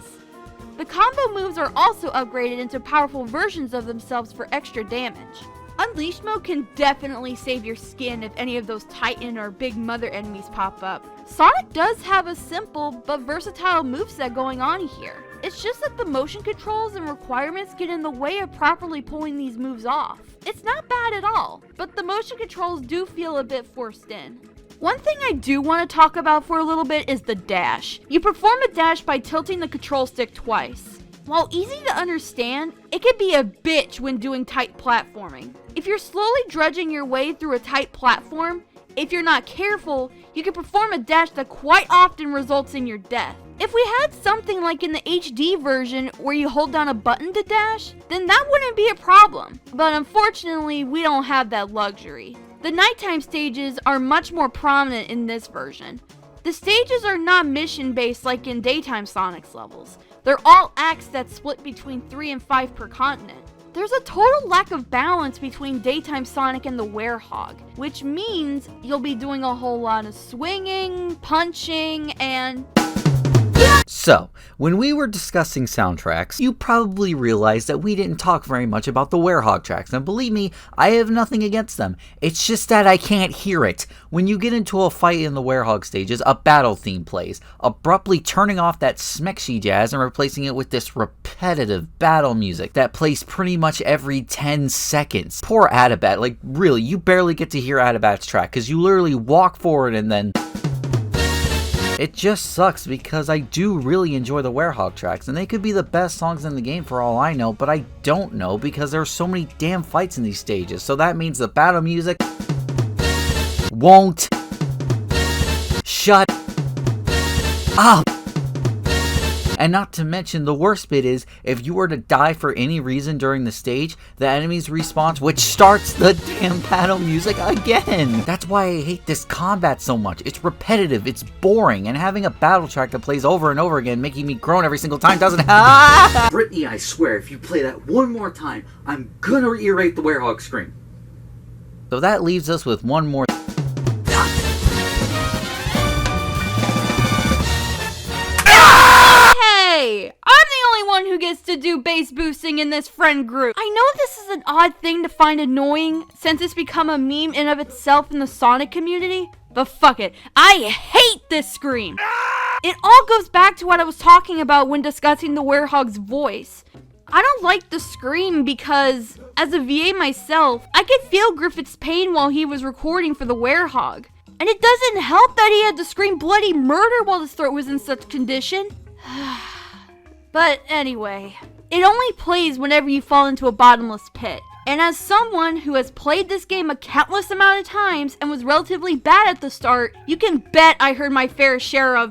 The combo moves are also upgraded into powerful versions of themselves for extra damage. Unleashed mode can definitely save your skin if any of those Titan or Big Mother enemies pop up. Sonic does have a simple but versatile moveset going on here. It's just that the motion controls and requirements get in the way of properly pulling these moves off. It's not bad at all, but the motion controls do feel a bit forced in. One thing I do want to talk about for a little bit is the dash. You perform a dash by tilting the control stick twice. While easy to understand, it can be a bitch when doing tight platforming. If you're slowly drudging your way through a tight platform, if you're not careful, you can perform a dash that quite often results in your death. If we had something like in the HD version where you hold down a button to dash, then that wouldn't be a problem. But unfortunately, we don't have that luxury. The nighttime stages are much more prominent in this version. The stages are not mission-based like in daytime Sonic's levels. They're all acts that split between 3 and 5 per continent. There's a total lack of balance between daytime Sonic and the Werehog, which means you'll be doing a whole lot of swinging, punching, and... Yeah, So, when we were discussing soundtracks, you probably realized that we didn't talk very much about the Werehog tracks, and believe me, I have nothing against them. It's just that I can't hear it. When you get into a fight in the Werehog stages, a battle theme plays, abruptly turning off that smexy jazz and replacing it with this repetitive battle music that plays pretty much every 10 seconds. Poor Adabat, like really, you barely get to hear Adabat's track, because you literally walk forward and then... It just sucks because I do really enjoy the Werehog tracks, and they could be the best songs in the game for all I know, but I don't know because there are so many damn fights in these stages, so that means the battle music won't shut up. And not to mention, the worst bit is, if you were to die for any reason during the stage, the enemies respawn, which starts the damn battle music again. That's why I hate this combat so much. It's repetitive, it's boring, and having a battle track that plays over and over again, making me groan every single time doesn't Brittany, I swear, if you play that one more time, I'm gonna reiterate the Werehog scream. So that leaves us with one more. Hey, I'm the only one who gets to do bass boosting in this friend group. I know this is an odd thing to find annoying since it's become a meme in of itself in the Sonic community, but fuck it, I hate this scream. It all goes back to what I was talking about when discussing the Werehog's voice. I don't like the scream because, as a VA myself, I could feel Griffith's pain while he was recording for the Werehog. And it doesn't help that he had to scream bloody murder while his throat was in such condition. But anyway, it only plays whenever you fall into a bottomless pit. And as someone who has played this game a countless amount of times and was relatively bad at the start, you can bet I heard my fair share of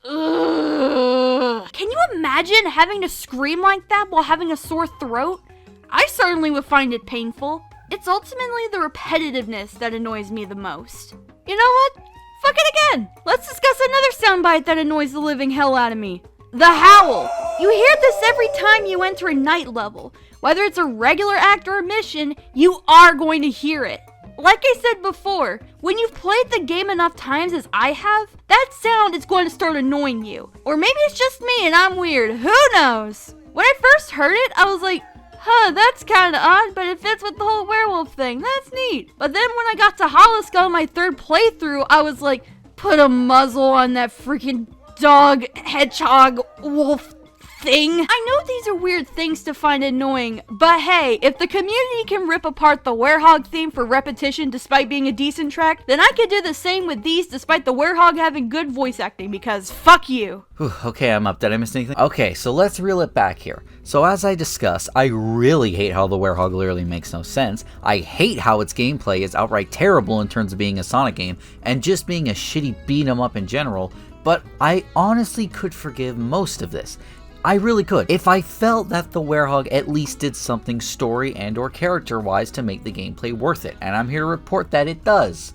Ugh. Can you imagine having to scream like that while having a sore throat? I certainly would find it painful. It's ultimately the repetitiveness that annoys me the most. You know what? Fuck it again! Let's discuss another soundbite that annoys the living hell out of me. The howl. You hear this every time you enter a night level. Whether it's a regular act or a mission, you are going to hear it. Like I said before, when you've played the game enough times as I have, that sound is going to start annoying you. Or maybe it's just me and I'm weird, who knows? When I first heard it, I was like, huh, that's kinda odd, but it fits with the whole werewolf thing, that's neat. But then when I got to Holoskull in my third playthrough, I was like, put a muzzle on that freaking dog, hedgehog, wolf thing. I know these are weird things to find annoying, but hey, if the community can rip apart the Werehog theme for repetition despite being a decent track, then I could do the same with these despite the Werehog having good voice acting, because fuck you. Whew, okay, I'm up. Did I miss anything? Okay, so let's reel it back here. So as I discussed, I really hate how the Werehog literally makes no sense. I hate how its gameplay is outright terrible in terms of being a Sonic game, and just being a shitty beat 'em up in general, but I honestly could forgive most of this. I really could, if I felt that the Werehog at least did something story and or character-wise to make the gameplay worth it, and I'm here to report that it does.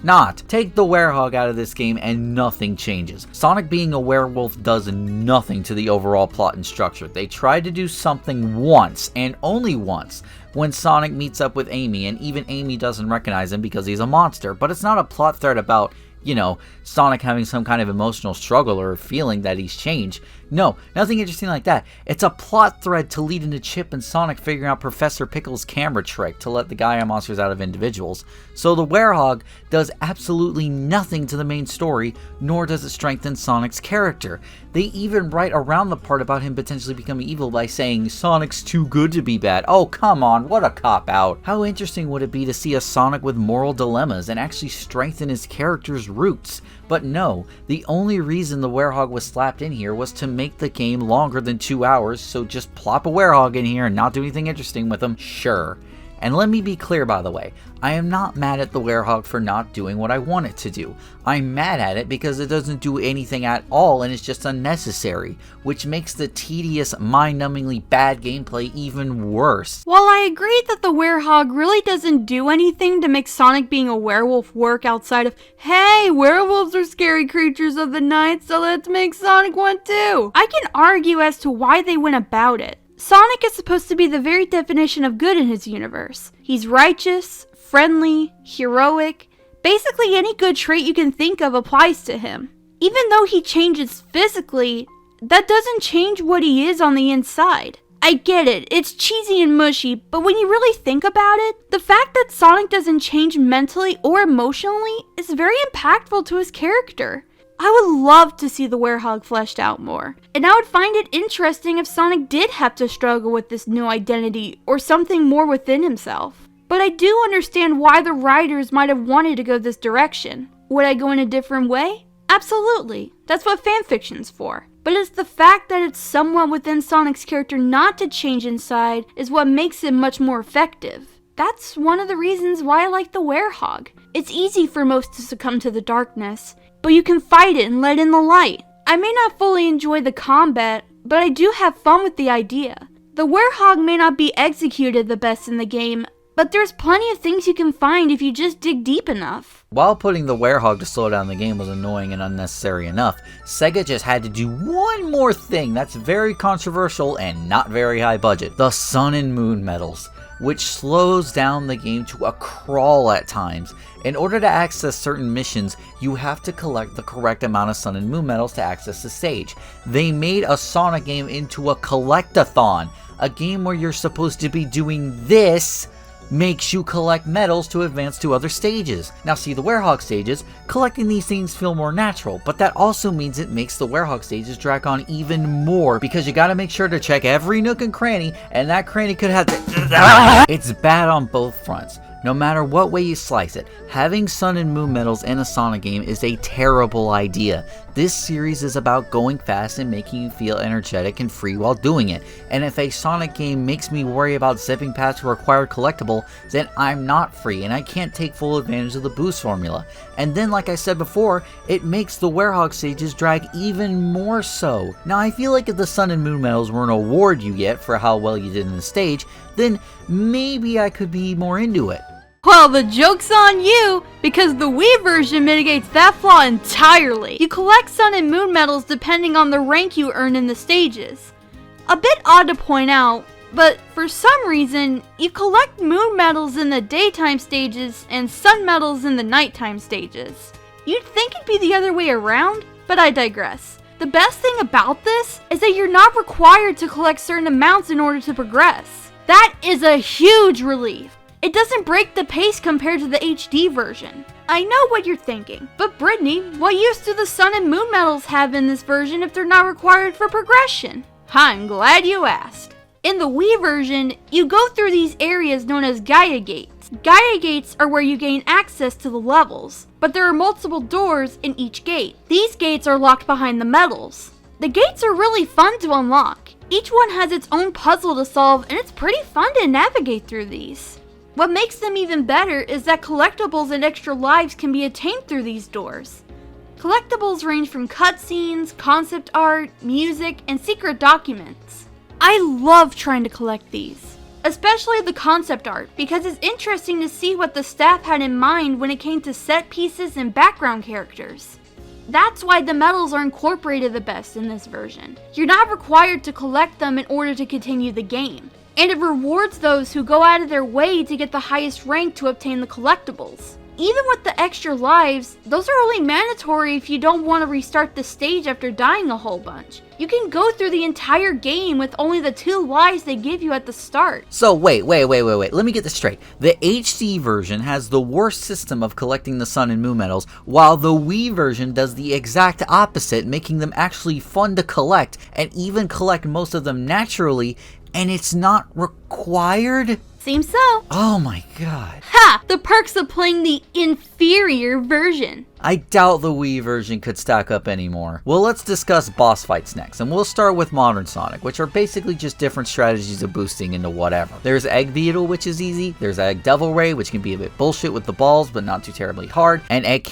Not. Take the Werehog out of this game and nothing changes. Sonic being a werewolf does nothing to the overall plot and structure. They tried to do something once, and only once, when Sonic meets up with Amy, and even Amy doesn't recognize him because he's a monster, but it's not a plot thread about, you know, Sonic having some kind of emotional struggle or feeling that he's changed. No, nothing interesting like that. It's a plot thread to lead into Chip and Sonic figuring out Professor Pickle's camera trick to let the Gaia monsters out of individuals. So the Werehog does absolutely nothing to the main story, nor does it strengthen Sonic's character. They even write around the part about him potentially becoming evil by saying, Sonic's too good to be bad. Oh, come on, what a cop-out. How interesting would it be to see a Sonic with moral dilemmas and actually strengthen his character's roots? But no, the only reason the Werehog was slapped in here was to make the game longer than 2 hours, so just plop a Werehog in here and not do anything interesting with him, sure. And let me be clear, by the way, I am not mad at the Werehog for not doing what I want it to do. I'm mad at it because it doesn't do anything at all and it's just unnecessary, which makes the tedious, mind-numbingly bad gameplay even worse. While I agree that the Werehog really doesn't do anything to make Sonic being a werewolf work outside of, hey, werewolves are scary creatures of the night, so let's make Sonic one too, I can argue as to why they went about it. Sonic is supposed to be the very definition of good in his universe. He's righteous, friendly, heroic. Basically any good trait you can think of applies to him. Even though he changes physically, that doesn't change what he is on the inside. I get it, it's cheesy and mushy, but when you really think about it, the fact that Sonic doesn't change mentally or emotionally is very impactful to his character. I would love to see the Werehog fleshed out more, and I would find it interesting if Sonic did have to struggle with this new identity or something more within himself. But I do understand why the writers might have wanted to go this direction. Would I go in a different way? Absolutely, that's what fanfiction's for. But it's the fact that it's somewhat within Sonic's character not to change inside is what makes it much more effective. That's one of the reasons why I like the Werehog. It's easy for most to succumb to the darkness, but you can fight it and let in the light. I may not fully enjoy the combat, but I do have fun with the idea. The Werehog may not be executed the best in the game, but there's plenty of things you can find if you just dig deep enough. While putting the Werehog to slow down the game was annoying and unnecessary enough, Sega just had to do one more thing that's very controversial and not very high budget: the Sun and Moon medals, which slows down the game to a crawl at times. In order to access certain missions, you have to collect the correct amount of Sun and Moon medals to access the stage. They made a Sonic game into a collectathon, a game where you're supposed to be doing this makes you collect medals to advance to other stages. Now see, the Werehog stages, collecting these things feel more natural, but that also means it makes the Werehog stages drag on even more, because you gotta make sure to check every nook and cranny, and that cranny could have It's bad on both fronts. No matter what way you slice it, having Sun and Moon medals in a Sonic game is a terrible idea. This series is about going fast and making you feel energetic and free while doing it, and if a Sonic game makes me worry about zipping past a required collectible, then I'm not free and I can't take full advantage of the boost formula. And then, like I said before, it makes the Werehog stages drag even more so. Now I feel like if the Sun and Moon medals weren't an award you get for how well you did in the stage, then maybe I could be more into it. Well, the joke's on you, because the Wii version mitigates that flaw entirely. You collect Sun and Moon medals depending on the rank you earn in the stages. A bit odd to point out, but for some reason, you collect Moon medals in the daytime stages and Sun medals in the nighttime stages. You'd think it'd be the other way around, but I digress. The best thing about this is that you're not required to collect certain amounts in order to progress. That is a huge relief. It doesn't break the pace compared to the HD version. I know what you're thinking, but Brittany, what use do the Sun and Moon medals have in this version if they're not required for progression? I'm glad you asked. In the Wii version, you go through these areas known as Gaia gates. Gaia gates are where you gain access to the levels, but there are multiple doors in each gate. These gates are locked behind the medals. The gates are really fun to unlock. Each one has its own puzzle to solve, and it's pretty fun to navigate through these. What makes them even better is that collectibles and extra lives can be attained through these doors. Collectibles range from cutscenes, concept art, music, and secret documents. I love trying to collect these, especially the concept art, because it's interesting to see what the staff had in mind when it came to set pieces and background characters. That's why the medals are incorporated the best in this version. You're not required to collect them in order to continue the game. And it rewards those who go out of their way to get the highest rank to obtain the collectibles. Even with the extra lives, those are only mandatory if you don't want to restart the stage after dying a whole bunch. You can go through the entire game with only the 2 lives they give you at the start. So wait, let me get this straight. The HD version has the worst system of collecting the Sun and Moon medals, while the Wii version does the exact opposite, making them actually fun to collect, and even collect most of them naturally, and it's not required? Seems so. Oh my god. Ha! The perks of playing the inferior version. I doubt the Wii version could stack up anymore. Well, let's discuss boss fights next, and we'll start with Modern Sonic, which are basically just different strategies of boosting into whatever. There's Egg Beetle, which is easy. There's Egg Devil Ray, which can be a bit bullshit with the balls, but not too terribly hard. And Egg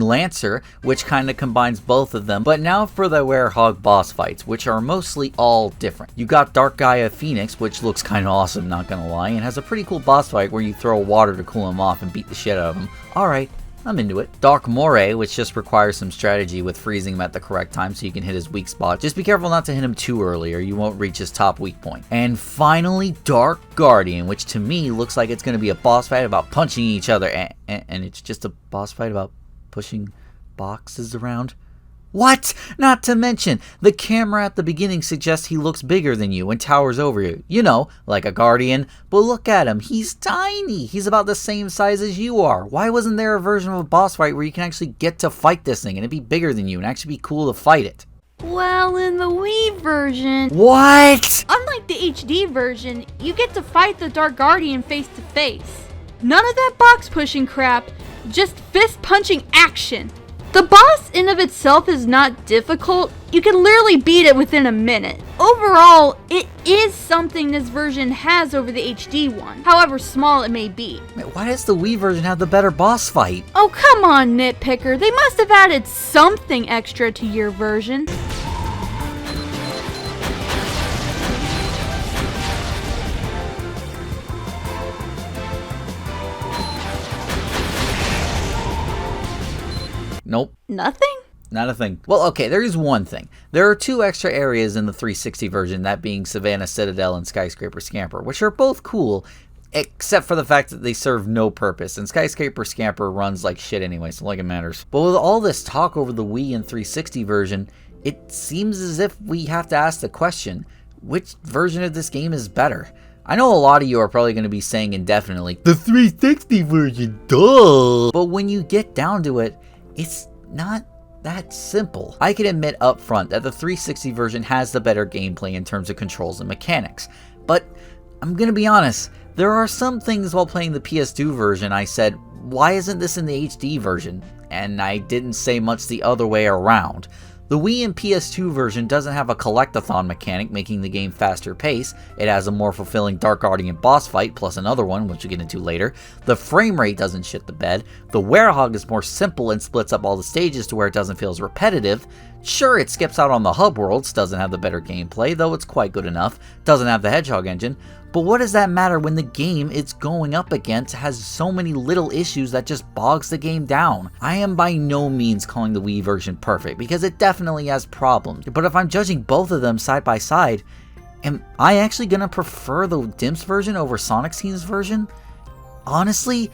Lancer, which kind of combines both of them. But now for the Werehog boss fights, which are mostly all different. You got Dark Gaia Phoenix, which looks kind of awesome, not gonna lie, and has a pretty cool boss fight where you throw water to cool him off and beat the shit out of him. Alright, I'm into it. Dark Moray, which just requires some strategy with freezing him at the correct time so you can hit his weak spot. Just be careful not to hit him too early or you won't reach his top weak point. And finally, Dark Guardian, which to me looks like it's going to be a boss fight about punching each other, and it's just a boss fight about pushing boxes around. What? Not to mention, the camera at the beginning suggests he looks bigger than you and towers over you. You know, like a guardian. But look at him, he's tiny. He's about the same size as you are. Why wasn't there a version of a boss fight where you can actually get to fight this thing and it'd be bigger than you and actually be cool to fight it? Well, in the Wii version... What? Unlike the HD version, you get to fight the Dark Guardian face to face. None of that box pushing crap, just fist punching action. The boss in of itself is not difficult, you can literally beat it within a minute. Overall, it is something this version has over the HD one, however small it may be. Why does the Wii version have the better boss fight? Oh come on, NitPicker, they must have added something extra to your version. Nope. Nothing? Not a thing. Well, okay, there is one thing. There are 2 extra areas in the 360 version, that being Savannah Citadel and Skyscraper Scamper, which are both cool, except for the fact that they serve no purpose, and Skyscraper Scamper runs like shit anyway, so like it matters. But with all this talk over the Wii and 360 version, it seems as if we have to ask the question, which version of this game is better? I know a lot of you are probably going to be saying indefinitely, the 360 version, duh! But when you get down to it, it's not that simple. I can admit up front that the 360 version has the better gameplay in terms of controls and mechanics, but I'm gonna be honest, there are some things while playing the PS2 version I said, why isn't this in the HD version? And I didn't say much the other way around. The Wii and PS2 version doesn't have a collectathon mechanic making the game faster paced. It has a more fulfilling Dark Guardian boss fight plus another one, which we'll get into later. The frame rate doesn't shit the bed. The Werehog is more simple and splits up all the stages to where it doesn't feel as repetitive. Sure, it skips out on the hub worlds, doesn't have the better gameplay, though it's quite good enough. Doesn't have the Hedgehog engine. But what does that matter when the game it's going up against has so many little issues that just bogs the game down? I am by no means calling the Wii version perfect, because it definitely has problems. But if I'm judging both of them side by side, am I actually gonna prefer the Dimps version over Sonic Team's version? Honestly,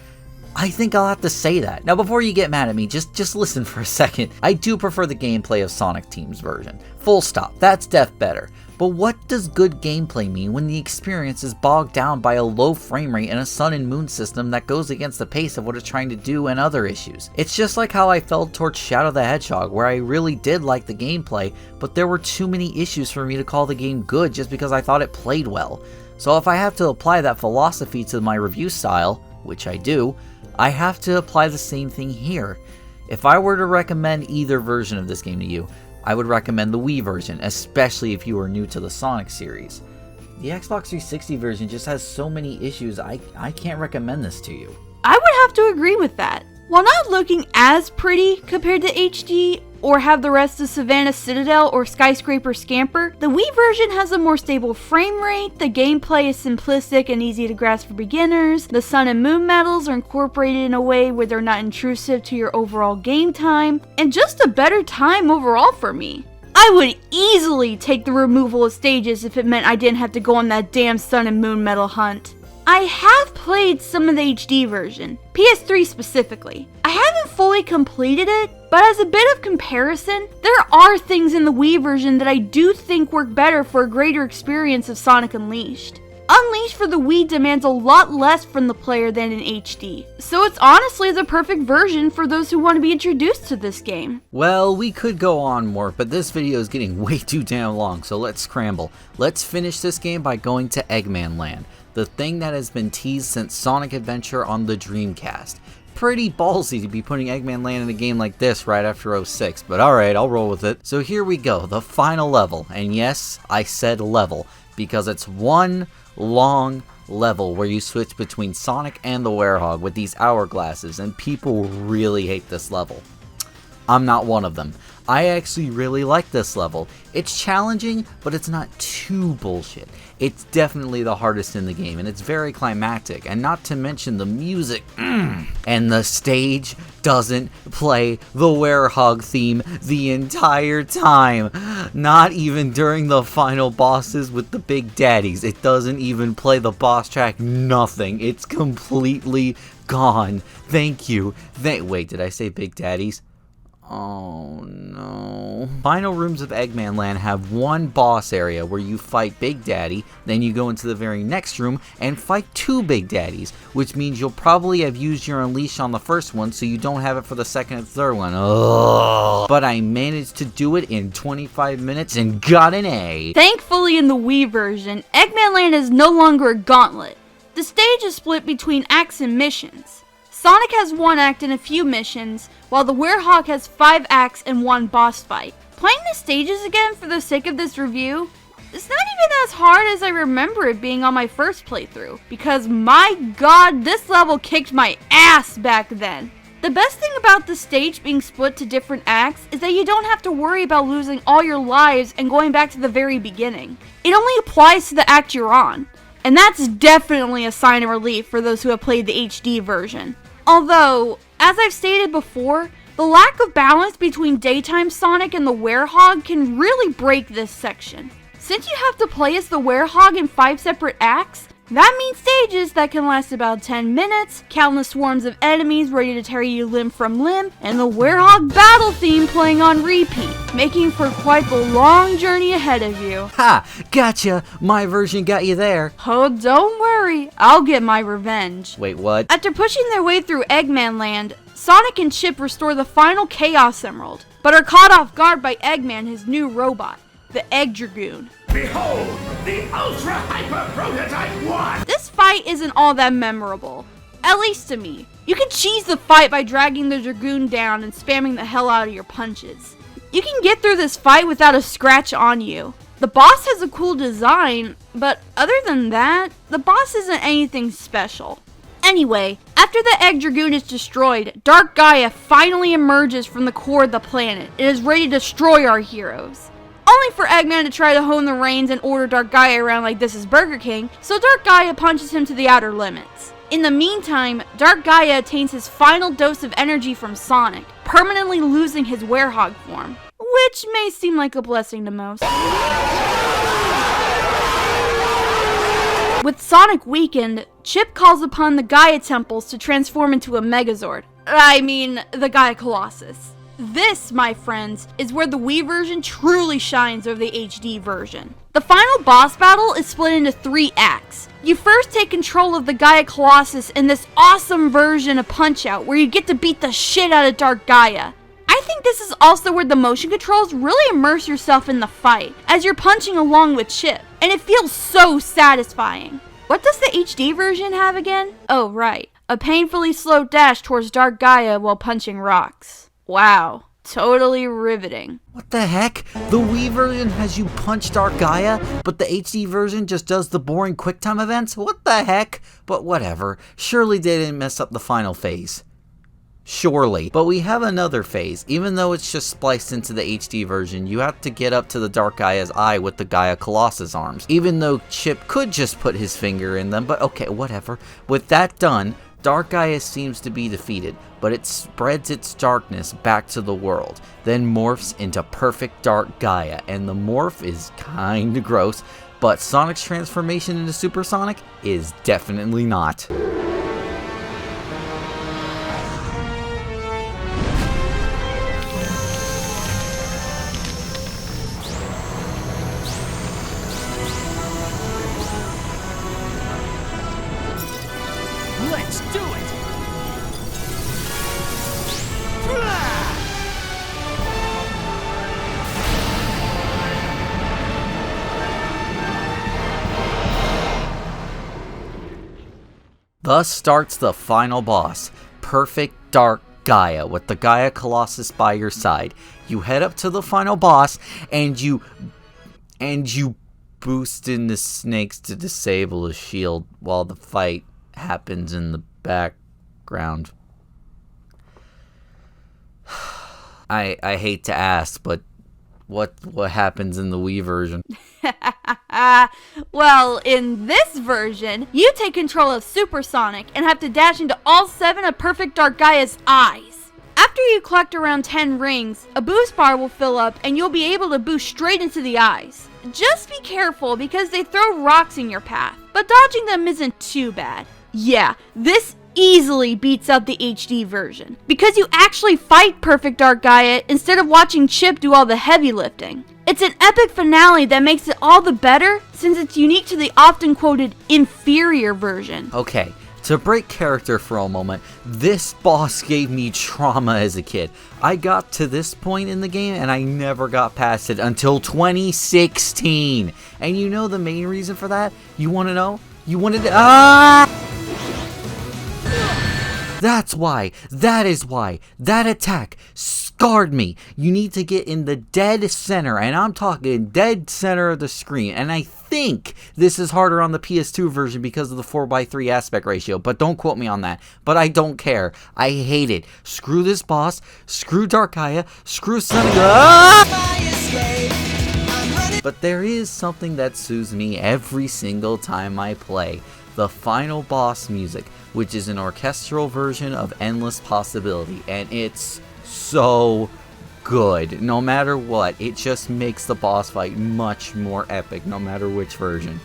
I think I'll have to say that. Now before you get mad at me, just listen for a second. I do prefer the gameplay of Sonic Team's version. Full stop, that's def better. But what does good gameplay mean when the experience is bogged down by a low frame rate and a sun and moon system that goes against the pace of what it's trying to do and other issues? It's just like how I felt towards Shadow the Hedgehog, where I really did like the gameplay, but there were too many issues for me to call the game good just because I thought it played well. So if I have to apply that philosophy to my review style, which I do, I have to apply the same thing here. If I were to recommend either version of this game to you, I would recommend the Wii version, especially if you are new to the Sonic series. The Xbox 360 version just has so many issues, I can't recommend this to you. I would have to agree with that. While not looking as pretty compared to HD, or have the rest of Savannah Citadel or Skyscraper Scamper, the Wii version has a more stable frame rate, the gameplay is simplistic and easy to grasp for beginners, the sun and moon medals are incorporated in a way where they're not intrusive to your overall game time, and just a better time overall for me. I would easily take the removal of stages if it meant I didn't have to go on that damn sun and moon medal hunt. I have played some of the HD version, PS3 specifically. I haven't fully completed it, but as a bit of comparison, there are things in the Wii version that I do think work better for a greater experience of Sonic Unleashed. Unleashed for the Wii demands a lot less from the player than in HD, so it's honestly the perfect version for those who want to be introduced to this game. Well, we could go on more, but this video is getting way too damn long, so let's scramble. Let's finish this game by going to Eggmanland, the thing that has been teased since Sonic Adventure on the Dreamcast. Pretty ballsy to be putting Eggmanland in a game like this right after 06, but alright, I'll roll with it. So here we go, the final level, and yes, I said level, because it's one long level where you switch between Sonic and the Werehog with these hourglasses, and people really hate this level. I'm not one of them. I actually really like this level. It's challenging, but it's not too bullshit. It's definitely the hardest in the game, and it's very climactic, and not to mention the music. And the stage doesn't play the Werehog theme the entire time. Not even during the final bosses with the big daddies. It doesn't even play the boss track, nothing. It's completely gone. Thank you. Wait, did I say big daddies? Oh no. Final rooms of Eggmanland have one boss area where you fight Big Daddy, then you go into the very next room and fight 2 Big Daddies, which means you'll probably have used your Unleash on the first one so you don't have it for the second and third one. Ugh. But I managed to do it in 25 minutes and got an A. Thankfully, in the Wii version, Eggmanland is no longer a gauntlet. The stage is split between acts and missions. Sonic has 1 act and a few missions, while the Werehog has 5 acts and 1 boss fight. Playing the stages again for the sake of this review, it's not even as hard as I remember it being on my first playthrough, because my god, this level kicked my ass back then. The best thing about the stage being split to different acts is that you don't have to worry about losing all your lives and going back to the very beginning. It only applies to the act you're on, and that's definitely a sign of relief for those who have played the HD version. Although, as I've stated before, the lack of balance between daytime Sonic and the Werehog can really break this section. Since you have to play as the Werehog in 5 separate acts, that means stages that can last about 10 minutes, countless swarms of enemies ready to tear you limb from limb, and the Werehog battle theme playing on repeat, making for quite the long journey ahead of you. Ha! Gotcha! My version got you there. Oh, don't worry, I'll get my revenge. Wait, what? After pushing their way through Eggmanland, Sonic and Chip restore the final Chaos Emerald, but are caught off guard by Eggman, his new robot, the Egg Dragoon. Behold, the Ultra Hyper Prototype 1! This fight isn't all that memorable, at least to me. You can cheese the fight by dragging the Dragoon down and spamming the hell out of your punches. You can get through this fight without a scratch on you. The boss has a cool design, but other than that, the boss isn't anything special. Anyway, after the Egg Dragoon is destroyed, Dark Gaia finally emerges from the core of the planet and is ready to destroy our heroes. Only for Eggman to try to hone the reins and order Dark Gaia around like this is Burger King, so Dark Gaia punches him to the outer limits. In the meantime, Dark Gaia attains his final dose of energy from Sonic, permanently losing his Werehog form, which may seem like a blessing to most. With Sonic weakened, Chip calls upon the Gaia temples to transform into a Megazord. I mean, the Gaia Colossus. This, my friends, is where the Wii version truly shines over the HD version. The final boss battle is split into 3 acts. You first take control of the Gaia Colossus in this awesome version of Punch-Out where you get to beat the shit out of Dark Gaia. I think this is also where the motion controls really immerse yourself in the fight, as you're punching along with Chip, and it feels so satisfying. What does the HD version have again? Oh right, a painfully slow dash towards Dark Gaia while punching rocks. Wow, totally riveting. What the heck? The Wii version has you punch Dark Gaia, but the HD version just does the boring QuickTime events? What the heck? But whatever, surely they didn't mess up the final phase. Surely. But we have another phase. Even though it's just spliced into the HD version, you have to get up to the Dark Gaia's eye with the Gaia Colossus arms. Even though Chip could just put his finger in them, but okay, whatever. With that done, Dark Gaia seems to be defeated, but it spreads its darkness back to the world, then morphs into perfect Dark Gaia, and the morph is kinda gross, but Sonic's transformation into Super Sonic is definitely not. Let's do it! Thus starts the final boss, Perfect Dark Gaia, with the Gaia Colossus by your side. You head up to the final boss, and you boost in the snakes to disable a shield while the fight happens in the background. I hate to ask, but what happens in the Wii version? Well, in this version, you take control of Super Sonic and have to dash into all 7 of Perfect Dark Gaia's eyes. After you collect around 10 rings, a boost bar will fill up and you'll be able to boost straight into the eyes. Just be careful because they throw rocks in your path, but dodging them isn't too bad. Yeah, this easily beats out the HD version, because you actually fight perfect Dark Gaia instead of watching Chip do all the heavy lifting. It's an epic finale that makes it all the better since it's unique to the often quoted inferior version. Okay, to break character for a moment, this boss gave me trauma as a kid. I got to this point in the game and I never got past it until 2016. And you know the main reason for that? You want to know? You wanted to... That's why. That is why. That attack scarred me. You need to get in the dead center, and I'm talking dead center of the screen. And I think this is harder on the PS2 version because of the 4:3 aspect ratio, but don't quote me on that. But I don't care. I hate it. Screw this boss. Screw Dark Gaia. Screw Sonic. But there is something that soothes me every single time I play. The final boss music, which is an orchestral version of Endless Possibility, and it's so good. No matter what, it just makes the boss fight much more epic, no matter which version.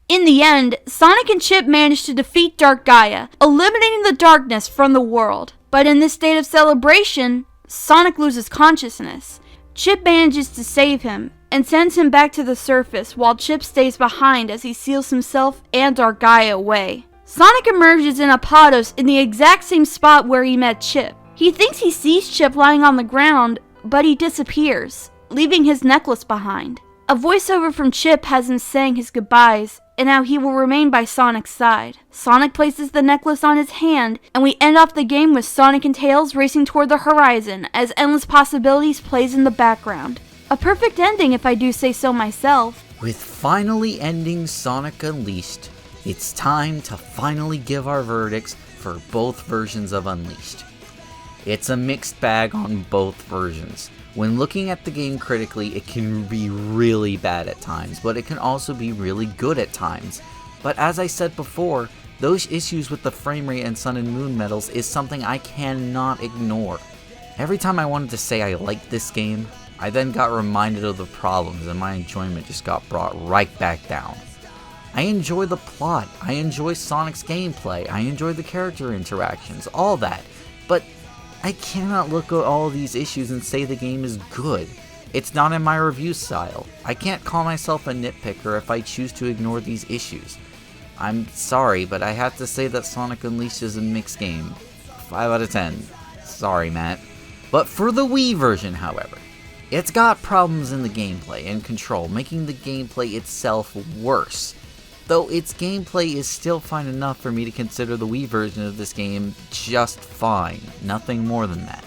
In the end, Sonic and Chip manage to defeat Dark Gaia, eliminating the darkness from the world. But in this state of celebration, Sonic loses consciousness. Chip manages to save him, and sends him back to the surface while Chip stays behind as he seals himself and Dark Gaia away. Sonic emerges in Apodos in the exact same spot where he met Chip. He thinks he sees Chip lying on the ground, but he disappears, leaving his necklace behind. A voiceover from Chip has him saying his goodbyes, and how he will remain by Sonic's side. Sonic places the necklace on his hand, and we end off the game with Sonic and Tails racing toward the horizon as Endless Possibilities plays in the background. A perfect ending if I do say so myself. With finally ending Sonic Unleashed, it's time to finally give our verdicts for both versions of Unleashed. It's a mixed bag on both versions. When looking at the game critically, it can be really bad at times, but it can also be really good at times. But as I said before, those issues with the frame rate and Sun and Moon medals is something I cannot ignore. Every time I wanted to say I liked this game, I then got reminded of the problems and my enjoyment just got brought right back down. I enjoy the plot, I enjoy Sonic's gameplay, I enjoy the character interactions, all that, but I cannot look at all these issues and say the game is good. It's not in my review style. I can't call myself a nitpicker if I choose to ignore these issues. I'm sorry, but I have to say that Sonic Unleashed is a mixed game. 5 out of 10. Sorry, Matt. But for the Wii version, however, it's got problems in the gameplay and control, making the gameplay itself worse. Though its gameplay is still fine enough for me to consider the Wii version of this game just fine, nothing more than that.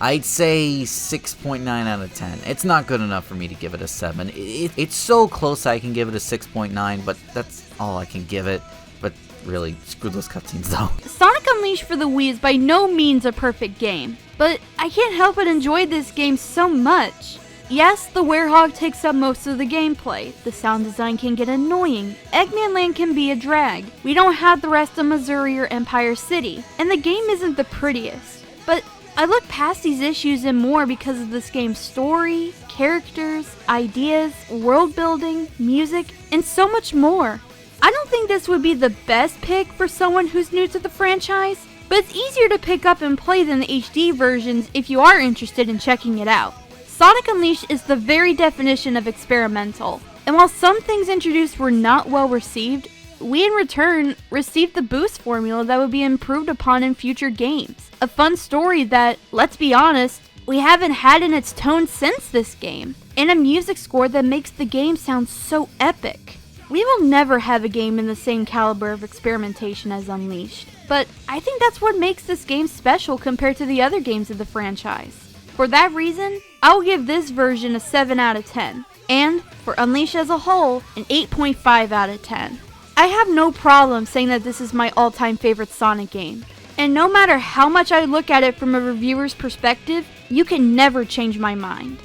I'd say 6.9 out of 10. It's not good enough for me to give it a 7. It's so close I can give it a 6.9, but that's all I can give it. But really, screw those cutscenes though. Sonic Unleashed for the Wii is by no means a perfect game, but I can't help but enjoy this game so much. Yes, the Werehog takes up most of the gameplay, the sound design can get annoying, Eggmanland can be a drag, we don't have the rest of Missouri or Empire City, and the game isn't the prettiest. But I look past these issues and more because of this game's story, characters, ideas, world building, music, and so much more. I don't think this would be the best pick for someone who's new to the franchise, but it's easier to pick up and play than the HD versions if you are interested in checking it out. Sonic Unleashed is the very definition of experimental, and while some things introduced were not well received, we in return received the boost formula that would be improved upon in future games. A fun story that, let's be honest, we haven't had in its tone since this game, and a music score that makes the game sound so epic. We will never have a game in the same caliber of experimentation as Unleashed, but I think that's what makes this game special compared to the other games of the franchise. For that reason, I will give this version a 7 out of 10, and for Unleashed as a whole, an 8.5 out of 10. I have no problem saying that this is my all-time favorite Sonic game, and no matter how much I look at it from a reviewer's perspective, you can never change my mind.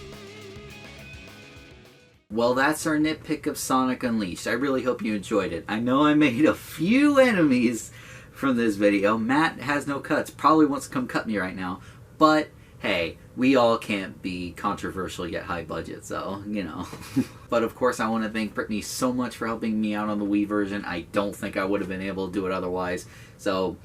Well, that's our nitpick of Sonic Unleashed. I really hope you enjoyed it. I know I made a few enemies from this video. Matt has no cuts, probably wants to come cut me right now, but hey, we all can't be controversial yet high budget, so, you know. But of course, I want to thank Brittany so much for helping me out on the Wii version. I don't think I would have been able to do it otherwise, so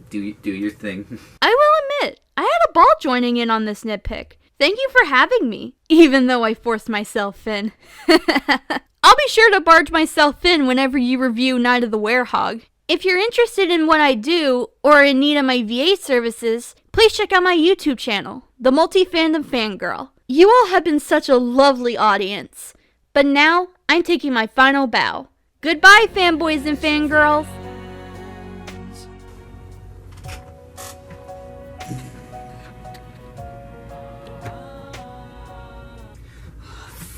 do your thing. I will admit, I had a ball joining in on this nitpick. Thank you for having me, even though I forced myself in. I'll be sure to barge myself in whenever you review Night of the Werehog. If you're interested in what I do, or in need of my VA services, please check out my YouTube channel, The Multi-Fandom Fangirl. You all have been such a lovely audience. But now, I'm taking my final bow. Goodbye, fanboys and fangirls!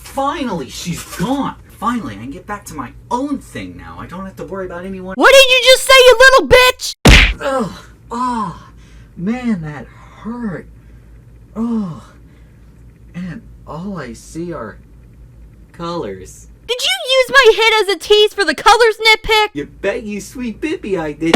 Finally, she's gone! Finally, I can get back to my own thing now. I don't have to worry about anyone. What did you just say, you little bitch?! Ugh! Oh, man, that hurt. Oh, and all I see are colors. Did you use my hit as a tease for the colors nitpick? You bet you sweet bippy I did.